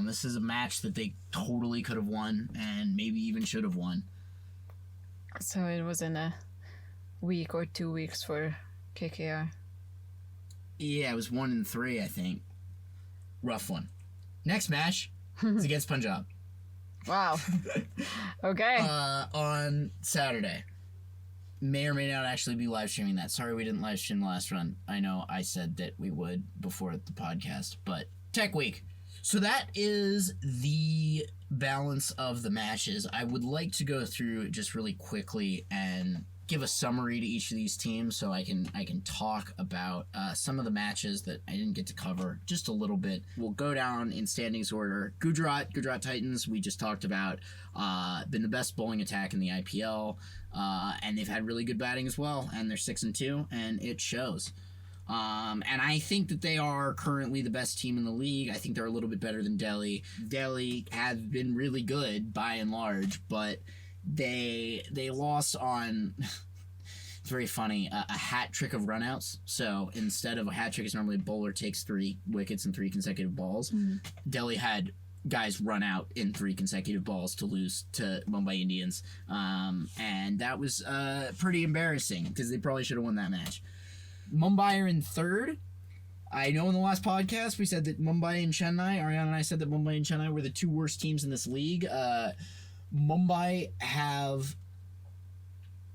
This is a match that they totally could have won and maybe even should have won. So it was in a week or 2 weeks for KKR. Yeah, it was 1-3, I think. Rough one. Next match is against Punjab. Wow. Okay. On Saturday. May or may not actually be live streaming that. Sorry we didn't live stream the last run. I know I said that we would before the podcast, but Tech Week. So that is the balance of the matches. I would like to go through just really quickly and give a summary to each of these teams so I can talk about some of the matches that I didn't get to cover just a little bit. We'll go down in standings order. Gujarat Titans, we just talked about, been the best bowling attack in the IPL, and they've had really good batting as well, and they're 6-2, and it shows. And I think that they are currently the best team in the league. I think they're a little bit better than Delhi. Delhi have been really good by and large, but they lost on it's very funny, a hat trick of runouts. So instead of a hat trick, is normally a bowler takes 3 wickets in 3 consecutive balls. Delhi had guys run out in 3 consecutive balls to lose to Mumbai Indians, and that was pretty embarrassing because they probably should have won that match. Mumbai are in third. I know in the last podcast we said that Mumbai and Chennai, Ariana and I said that Mumbai and Chennai were the 2 worst teams in this league. Mumbai have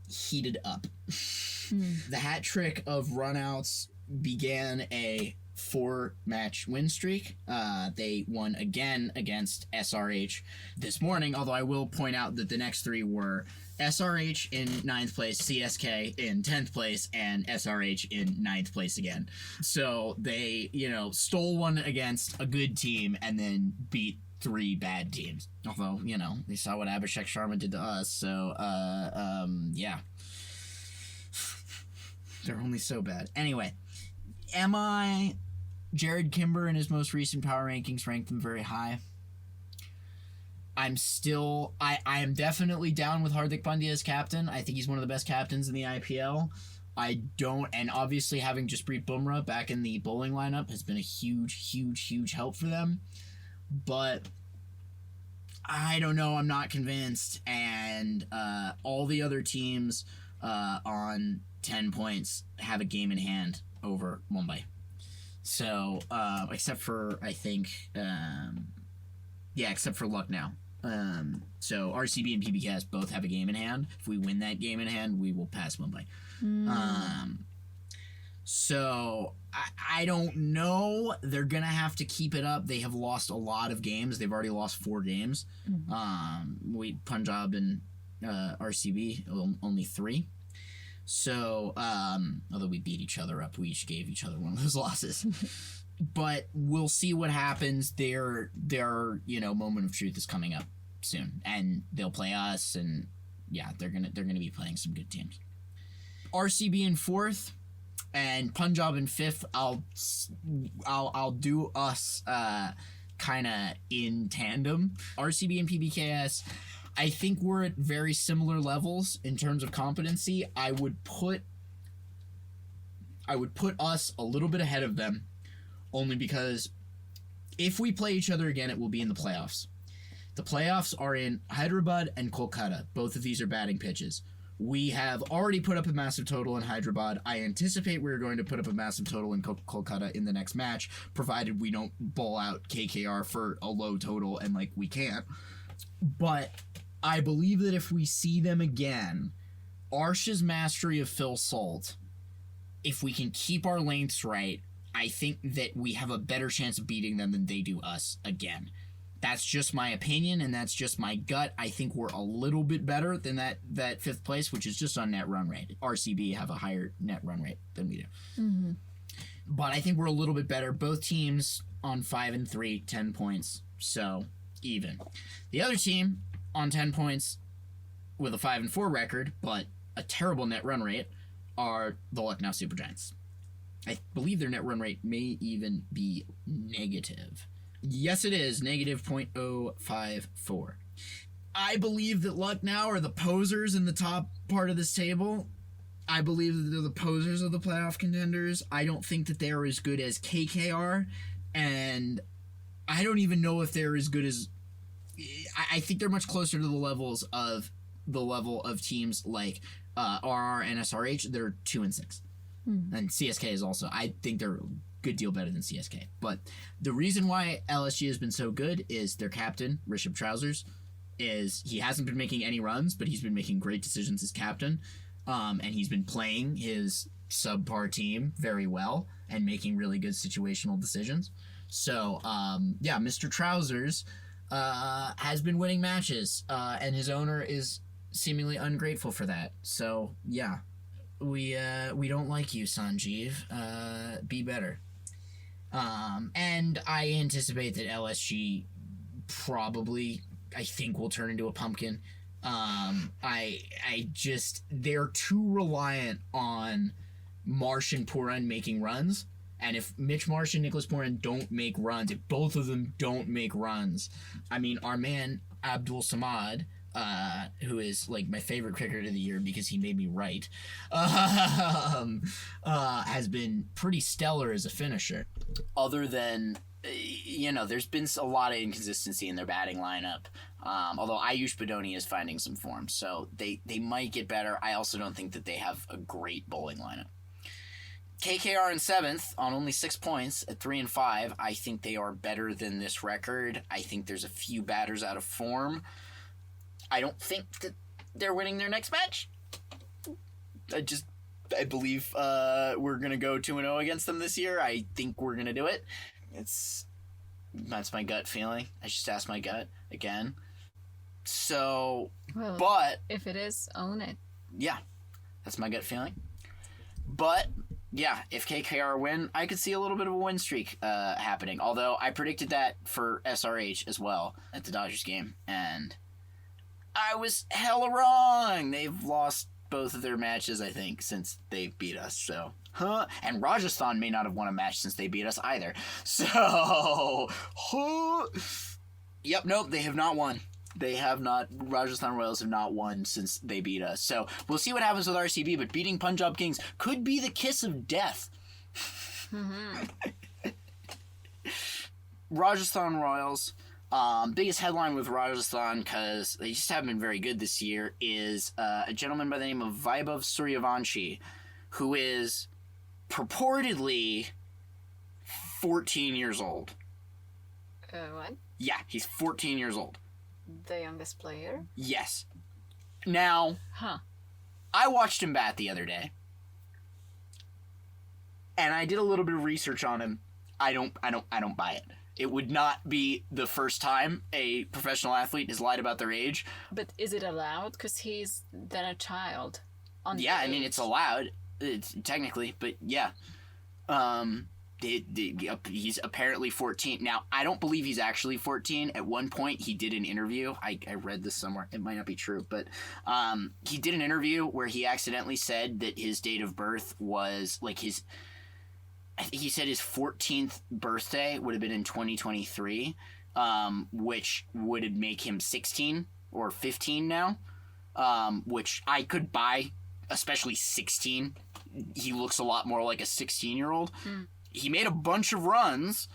heated up. The hat trick of runouts began a 4-match win streak. They won again against SRH this morning, although I will point out that the next 3 were SRH in 9th place, CSK in 10th place, and SRH in 9th place again. So they, stole one against a good team and then beat 3 bad teams. Although, they saw what Abhishek Sharma did to us, so, yeah. They're only so bad. Anyway, Jared Kimber in his most recent power rankings ranked them very high. I am definitely down with Hardik Pandya as captain. I think he's one of the best captains in the IPL. And obviously having Jasprit Bumrah back in the bowling lineup has been a huge help for them. But I don't know, I'm not convinced. And all the other teams on 10 points have a game in hand over Mumbai. So, except for, I think, except for Lucknow. So RCB and PBKS both have a game in hand. If we win that game in hand, we will pass Mumbai. So I don't know. They're gonna have to keep it up. They have lost a lot of games. They've already lost 4 games. Punjab and RCB only 3. So although we beat each other up, we each gave each other one of those losses. But we'll see what happens. Their moment of truth is coming up soon, and they'll play us, and they're gonna be playing some good teams. RCB in 4th, and Punjab in 5th. I'll do us kind of in tandem. RCB and PBKS, I think we're at very similar levels in terms of competency. I would put us a little bit ahead of them, only because if we play each other again, it will be in the playoffs. The playoffs are in Hyderabad and Kolkata. Both of these are batting pitches. We have already put up a massive total in Hyderabad. I anticipate we're going to put up a massive total in Kolkata in the next match, provided we don't bowl out KKR for a low total, and we can't. But I believe that if we see them again, Arsh's mastery of Phil Salt, if we can keep our lengths right, I think that we have a better chance of beating them than they do us again. That's just my opinion, and that's just my gut. I think we're a little bit better than that 5th place, which is just on net run rate. RCB have a higher net run rate than we do. But I think we're a little bit better. Both teams on 5 and 3, 10 points, so even. The other team on 10 points with a 5 and 4 record, but a terrible net run rate, are the Lucknow Super Giants. I believe their net run rate may even be negative. Yes, it is, negative 0.054. I believe that Lucknow are the posers in the top part of this table. I believe that they're the posers of the playoff contenders. I don't think that they're as good as KKR, and I don't even know if they're as good as... I think they're much closer to the level of teams like RR and SRH. They're 2 and 6. And CSK is also... I think they're a good deal better than CSK. But the reason why LSG has been so good is their captain, Rishabh Trousers, he hasn't been making any runs, but he's been making great decisions as captain. And he's been playing his subpar team very well and making really good situational decisions. So, Mr. Trousers has been winning matches, and his owner is seemingly ungrateful for that. So, yeah, we don't like you, Sanjeev. Be better. And I anticipate that LSG probably... I think will turn into a pumpkin. They're too reliant on Marsh and Puran making runs. And if Mitch Marsh and Nicholas Puran don't make runs, if both of them don't make runs, I mean, our man Abdul Samad, who is like my favorite cricketer of the year because he made me right, has been pretty stellar as a finisher. Other than... there's been a lot of inconsistency in their batting lineup. Although Ayush Badoni is finding some form, so they might get better. I also don't think that they have a great bowling lineup. KKR in 7th on only 6 points at 3 and 5. I think they are better than this record. I think there's a few batters out of form. I don't think that they're winning their next match. I believe we're gonna go 2-0 against them this year. I think we're gonna do it. That's my gut feeling. I just asked my gut again. So, well, but... if it is, own it. Yeah, that's my gut feeling. But, yeah, if KKR win, I could see a little bit of a win streak happening. Although, I predicted that for SRH as well at the Dodgers game. And I was hella wrong. They've lost both of their matches, I think, since they beat us, so... And Rajasthan may not have won a match since they beat us either. So... Yep, nope, they have not won. They have not... Rajasthan Royals have not won since they beat us. So, we'll see what happens with RCB, but beating Punjab Kings could be the kiss of death. Rajasthan Royals... biggest headline with Rajasthan, because they just haven't been very good this year, is a gentleman by the name of Vaibhav Suryavanshi, who is purportedly 14 years old. What? Yeah, he's 14 years old. The youngest player? Yes. Now, I watched him bat the other day, and I did a little bit of research on him. I don't buy it. It would not be the first time a professional athlete has lied about their age. But is it allowed? Because he's then a child. Yeah, I mean, it's allowed. It's technically, but yeah. He's apparently 14. Now, I don't believe he's actually 14. At one point, he did an interview. I read this somewhere. It might not be true, but he did an interview where he accidentally said that his date of birth was like his... I think he said his 14th birthday would have been in 2023, which would make him 16 or 15 now, which I could buy, especially 16. He looks a lot more like a 16-year-old. He made a bunch of runs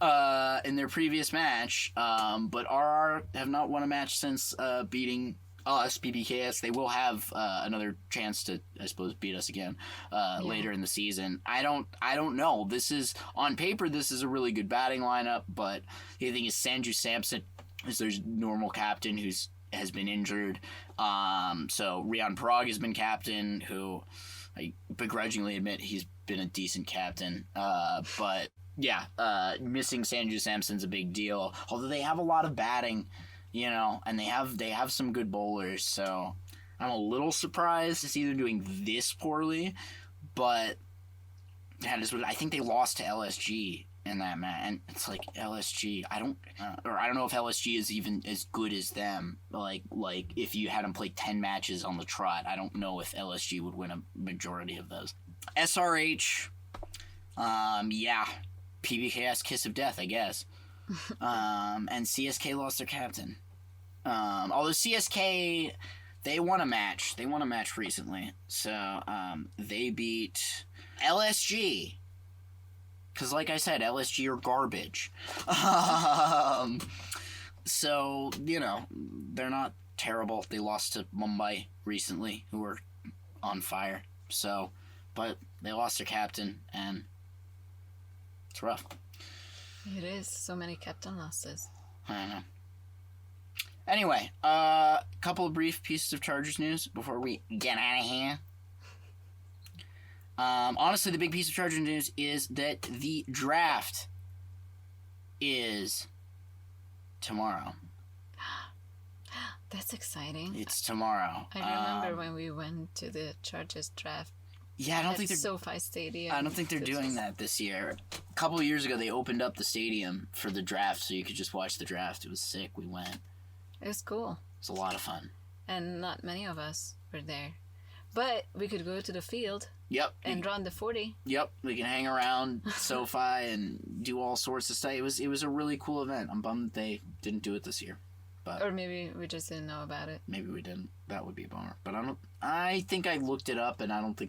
in their previous match, but RR have not won a match since beating us, PBKS. They will have another chance to, I suppose, beat us again later in the season. I don't know. This is, on paper, this is a really good batting lineup, but the thing is Sanju Samson is their normal captain has been injured. So Rian Parag has been captain, who I begrudgingly admit he's been a decent captain. But yeah, missing Sanju Samson's a big deal. Although they have a lot of batting, and they have some good bowlers. So I'm a little surprised to see them doing this poorly. But I think they lost to LSG in that match, and it's like LSG. I don't know if LSG is even as good as them. Like if you had them play 10 matches on the trot, I don't know if LSG would win a majority of those. SRH, PBKS kiss of death, I guess. And CSK lost their captain. Although CSK, they won a match. They won a match recently. So they beat LSG. Because like I said, LSG are garbage. So, they're not terrible. They lost to Mumbai recently, who were on fire. So, but they lost their captain, and it's rough. It is. So many captain losses. I don't know. Anyway, couple of brief pieces of Chargers news before we get out of here. Honestly, the big piece of Chargers news is that the draft is tomorrow. That's exciting. It's tomorrow. I remember when we went to the Chargers draft. Yeah, I don't think they're SoFi Stadium. I don't think they're doing that this year. A couple of years ago, they opened up the stadium for the draft, so you could just watch the draft. It was sick. We went. It was cool. It was a lot of fun. And not many of us were there. But we could go to the field. Yep. And run the 40. Yep. We can hang around SoFi and do all sorts of stuff. It was a really cool event. I'm bummed they didn't do it this year. But or maybe we just didn't know about it. Maybe we didn't. That would be a bummer. But I think I looked it up and I don't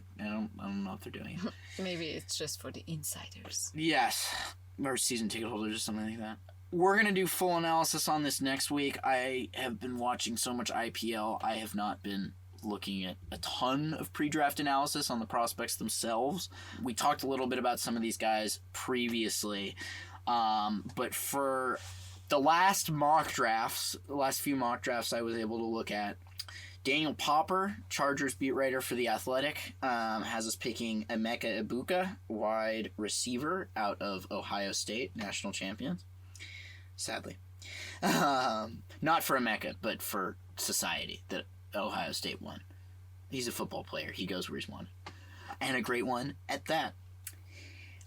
know if they're doing it. Maybe it's just for the insiders. Yes. Or season ticket holders or something like that. We're going to do full analysis on this next week. I have been watching so much IPL. I have not been looking at a ton of pre-draft analysis on the prospects themselves. We talked a little bit about some of these guys previously. But for the last few mock drafts I was able to look at, Daniel Popper, Chargers beat writer for The Athletic, has us picking Emeka Ibuka, wide receiver out of Ohio State, national champions. Sadly. Not for Emeka, but for society that Ohio State won. He's a football player. He goes where he's won. And a great one at that.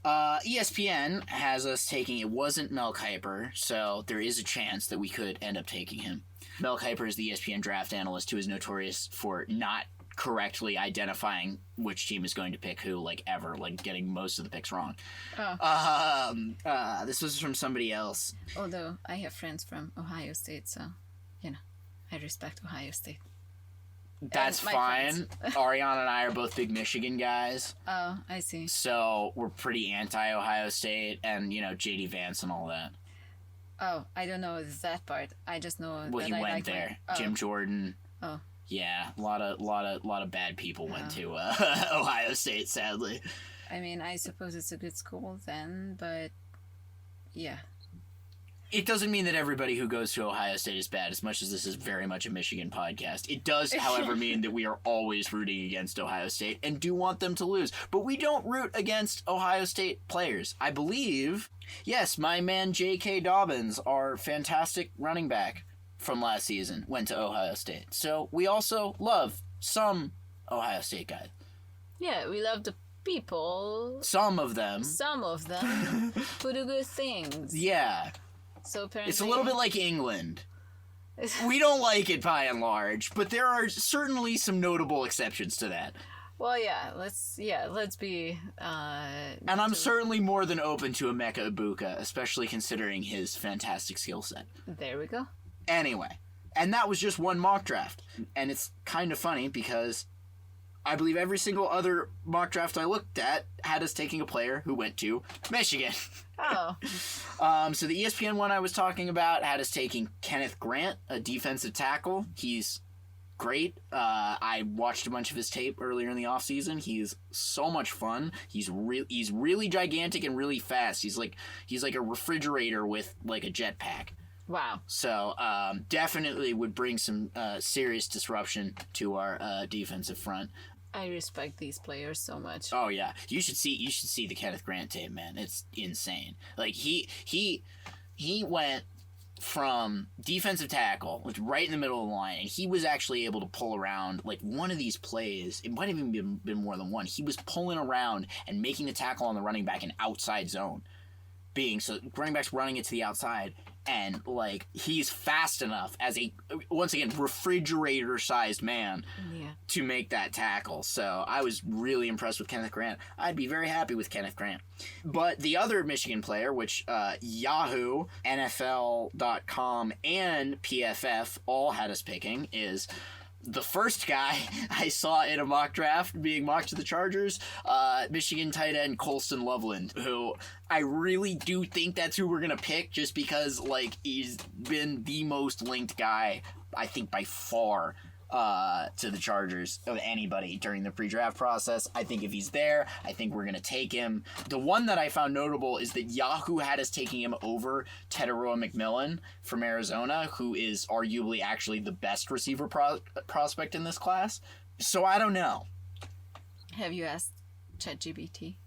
ESPN has us taking, it wasn't Mel Kiper, so there is a chance that we could end up taking him. Mel Kiper is the ESPN draft analyst who is notorious for not correctly identifying which team is going to pick who, ever, getting most of the picks wrong. This was from somebody else. Although I have friends from Ohio State, so, I respect Ohio State. That's fine. Ariana and I are both big Michigan guys. Oh, I see. So we're pretty anti-Ohio State and, J.D. Vance and all that. Oh, I don't know that part. I just know well, that he I went like there. Oh. Jim Jordan. Oh. Yeah, a lot of bad people went to Ohio State, sadly. I mean, I suppose it's a good school then, but yeah. It doesn't mean that everybody who goes to Ohio State is bad, as much as this is very much a Michigan podcast. It does, however, mean that we are always rooting against Ohio State and do want them to lose. But we don't root against Ohio State players. I believe, yes, my man J.K. Dobbins, our fantastic running back from last season, went to Ohio State. So we also love some Ohio State guys. Yeah, we love the people. Some of them. Who do good things. Yeah. So apparently, it's a little bit like England. We don't like it by and large, but there are certainly some notable exceptions to that. Well, yeah, let's be. And I'm certainly more than open to Emeka Ibuka, especially considering his fantastic skill set. There we go. Anyway, and that was just one mock draft, and it's kind of funny because I believe every single other mock draft I looked at had us taking a player who went to Michigan. Oh. So the ESPN one I was talking about had us taking Kenneth Grant, a defensive tackle. He's great. I watched a bunch of his tape earlier in the offseason. He's so much fun. He's really gigantic and really fast. He's like a refrigerator with a jetpack. Wow. So definitely would bring some serious disruption to our defensive front. I respect these players so much. Oh yeah, you should see the Kenneth Grant tape, man. It's insane. He went from defensive tackle, which right in the middle of the line, and he was actually able to pull around one of these plays. It might have even been more than one. He was pulling around and making the tackle on the running back an outside zone. So running back's running it to the outside, And, like, he's fast enough as a, once again, refrigerator-sized man to make that tackle. So I was really impressed with Kenneth Grant. I'd be very happy with Kenneth Grant. But the other Michigan player, which Yahoo, NFL.com, and PFF all had us picking, is the first guy I saw in a mock draft being mocked to the Chargers, Michigan tight end Colston Loveland, who I really do think that's who we're going to pick just because, like, he's been the most linked guy, I think, by far, to the Chargers of anybody during the pre-draft process. I think if he's there, I think we're going to take him. The one that I found notable is that Yahoo had us taking him over Teteroa McMillan from Arizona, who is arguably actually the best receiver prospect in this class. So I don't know. Have you asked ChatGPT?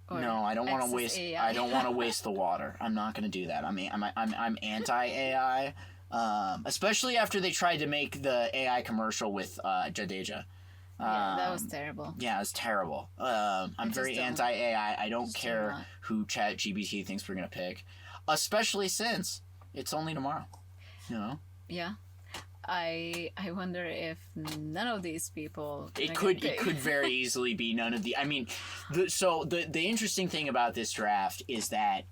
No, I don't want to waste. AI? I don't want to waste the water. I'm not going to do that. I mean, I'm anti AI. Especially after they tried to make the AI commercial with Jadeja. Yeah, that was terrible. Yeah, it was terrible. I'm very anti-AI. I don't care who ChatGPT thinks we're going to pick. Especially since it's only tomorrow. You know? Yeah. I wonder if none of these people... It could very easily be none of the... I mean, the interesting thing about this draft is that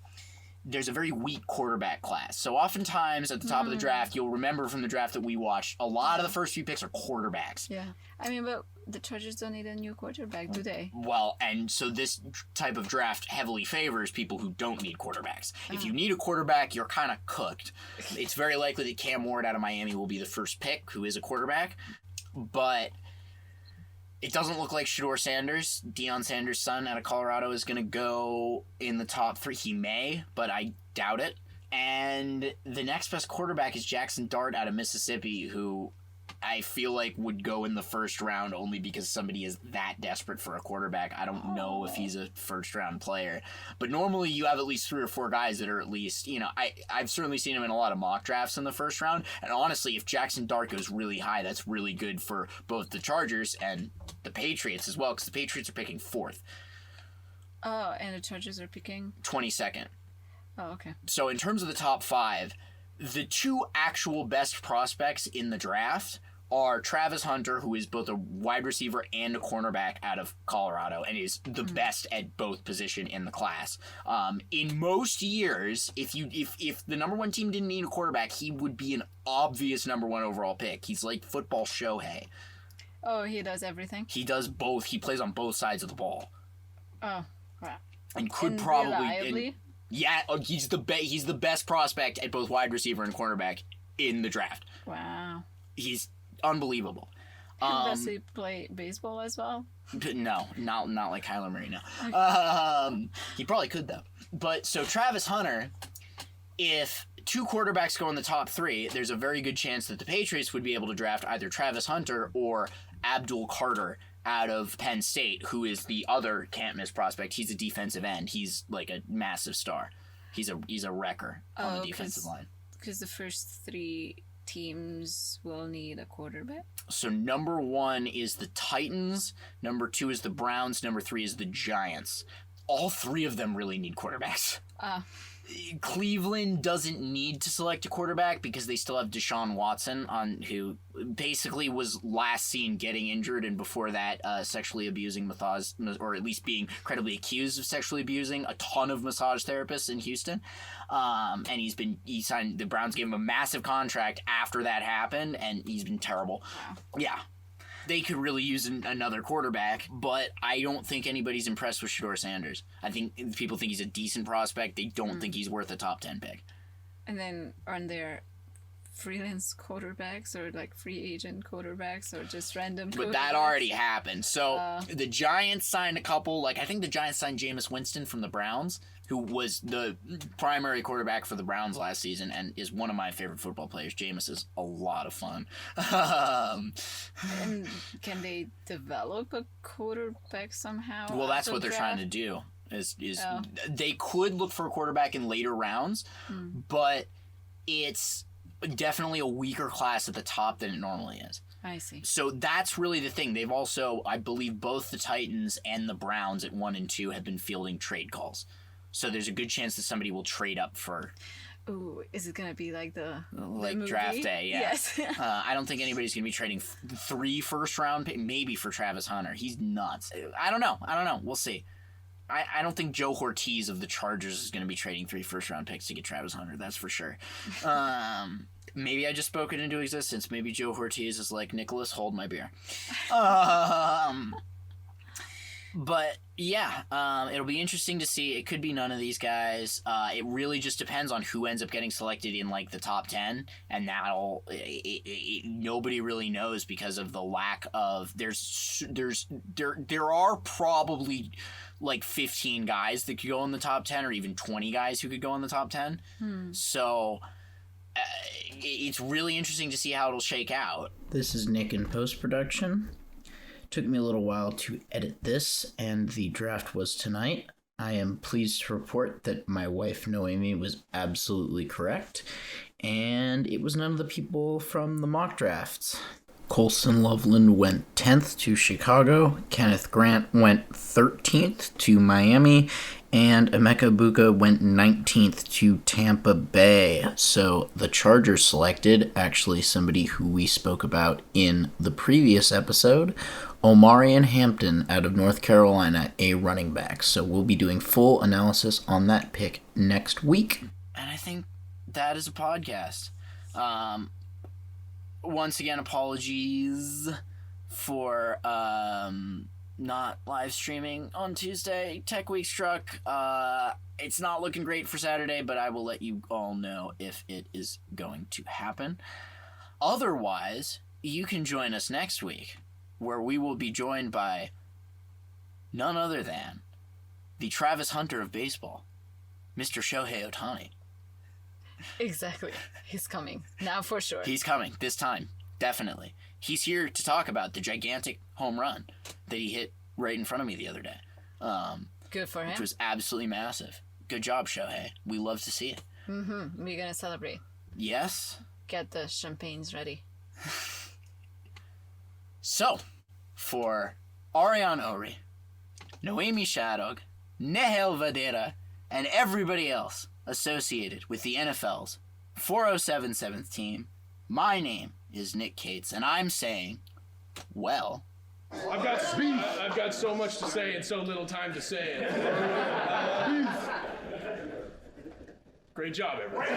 there's a very weak quarterback class. So oftentimes at the top of the draft, you'll remember from the draft that we watched, a lot of the first few picks are quarterbacks. Yeah. I mean, but the Chargers don't need a new quarterback, do they? Well, and so this type of draft heavily favors people who don't need quarterbacks. If you need a quarterback, you're kind of cooked. It's very likely that Cam Ward out of Miami will be the first pick, who is a quarterback. But it doesn't look like Shedeur Sanders, Deion Sanders' son out of Colorado, is going to go in the top 3. He may, but I doubt it. And the next best quarterback is Jackson Dart out of Mississippi, who I feel like would go in the first round only because somebody is that desperate for a quarterback. I don't know if he's a first-round player. But normally you have at least 3 or 4 guys that are at least, you know, I've certainly seen him in a lot of mock drafts in the first round. And honestly, if Jackson Dart goes really high, that's really good for both the Chargers and the Patriots as well, because the Patriots are picking 4th. Oh, and the Chargers are picking? 22nd. Oh, okay. So in terms of the top 5, the 2 actual best prospects in the draft are Travis Hunter, who is both a wide receiver and a cornerback out of Colorado, and is the best at both position in the class. In most years, if the number 1 team didn't need a quarterback, he would be an obvious number 1 overall pick. He's like football Shohei. Oh, he does everything? He does both. He plays on both sides of the ball. Oh, wow. And could and probably... reliably? Yeah, he's the best prospect at both wide receiver and cornerback in the draft. Wow. He's unbelievable. Does he play baseball as well? No, not like Kyler Murray, no. He probably could, though. But, so Travis Hunter, if 2 quarterbacks go in the top 3, there's a very good chance that the Patriots would be able to draft either Travis Hunter or Abdul Carter out of Penn State, who is the other can't-miss prospect. He's a defensive end. He's like a massive star. He's a wrecker on the defensive line. Because the first 3 teams will need a quarterback? So number 1 is the Titans, number 2 is the Browns, number 3 is the Giants. All 3 of them really need quarterbacks. Cleveland doesn't need to select a quarterback because they still have Deshaun Watson, who basically was last seen getting injured, and before that sexually abusing or at least being credibly accused of sexually abusing a ton of massage therapists in Houston. And the Browns gave him a massive contract after that happened, and he's been terrible. Wow. Yeah. They could really use another quarterback, but I don't think anybody's impressed with Shedeur Sanders. I think people think he's a decent prospect. They don't think he's worth a top 10 pick. And then aren't there freelance quarterbacks or like free agent quarterbacks or just random quarterbacks? But that already happened. So the Giants signed a couple. I think the Giants signed Jameis Winston from the Browns, who was the primary quarterback for the Browns last season and is one of my favorite football players. Jameis is a lot of fun. And can they develop a quarterback somehow? Well, that's what they're trying to do. They could look for a quarterback in later rounds, but it's definitely a weaker class at the top than it normally is. I see. So that's really the thing. They've also, I believe, both the Titans and the Browns at 1 and 2 have been fielding trade calls. So there's a good chance that somebody will trade up for Ooh, is it gonna be like the Like movie? draft day, yeah. Yes. I don't think anybody's going to be trading 3 first-round picks, maybe for Travis Hunter. He's nuts. I don't know. We'll see. I don't think Joe Ortiz of the Chargers is going to be trading 3 first-round picks to get Travis Hunter. That's for sure. Maybe I just spoke it into existence. Maybe Joe Ortiz is like, Nicholas, hold my beer. But yeah, it'll be interesting to see. It could be none of these guys. It really just depends on who ends up getting selected in like the top 10, and that'll nobody really knows because of the lack of there are probably like 15 guys that could go in the top 10, or even 20 guys who could go in the top 10. So it's really interesting to see how it'll shake out. This is Nick in post-production. Took me a little while to edit this, and the draft was tonight. I am pleased to report that my wife Noemi was absolutely correct, and it was none of the people from the mock drafts. Colson Loveland went 10th to Chicago, Kenneth Grant went 13th to Miami, and Emeka Buka went 19th to Tampa Bay. So the Chargers selected, actually somebody who we spoke about in the previous episode, Omarion Hampton out of North Carolina, a running back. So we'll be doing full analysis on that pick next week. And I think that is a podcast. Once again, apologies for not live streaming on Tuesday. Tech Week struck. It's not looking great for Saturday, but I will let you all know if it is going to happen. Otherwise, you can join us next week, where we will be joined by none other than the Travis Hunter of baseball, Mr. Shohei Ohtani. Exactly. He's coming. Now for sure. He's coming. This time. Definitely. He's here to talk about the gigantic home run that he hit right in front of me the other day. Good for him. Which was absolutely massive. Good job, Shohei. We love to see it. Mm-hmm. We're gonna celebrate. Yes. Get the champagnes ready. So, for Ariane Ori, Noémi Sárog, Nehel Vadera, and everybody else associated with the NFL's 407 7th team, my name is Nick Cates, and I'm saying, well... I've got so much to say and so little time to say it. Great job, everybody.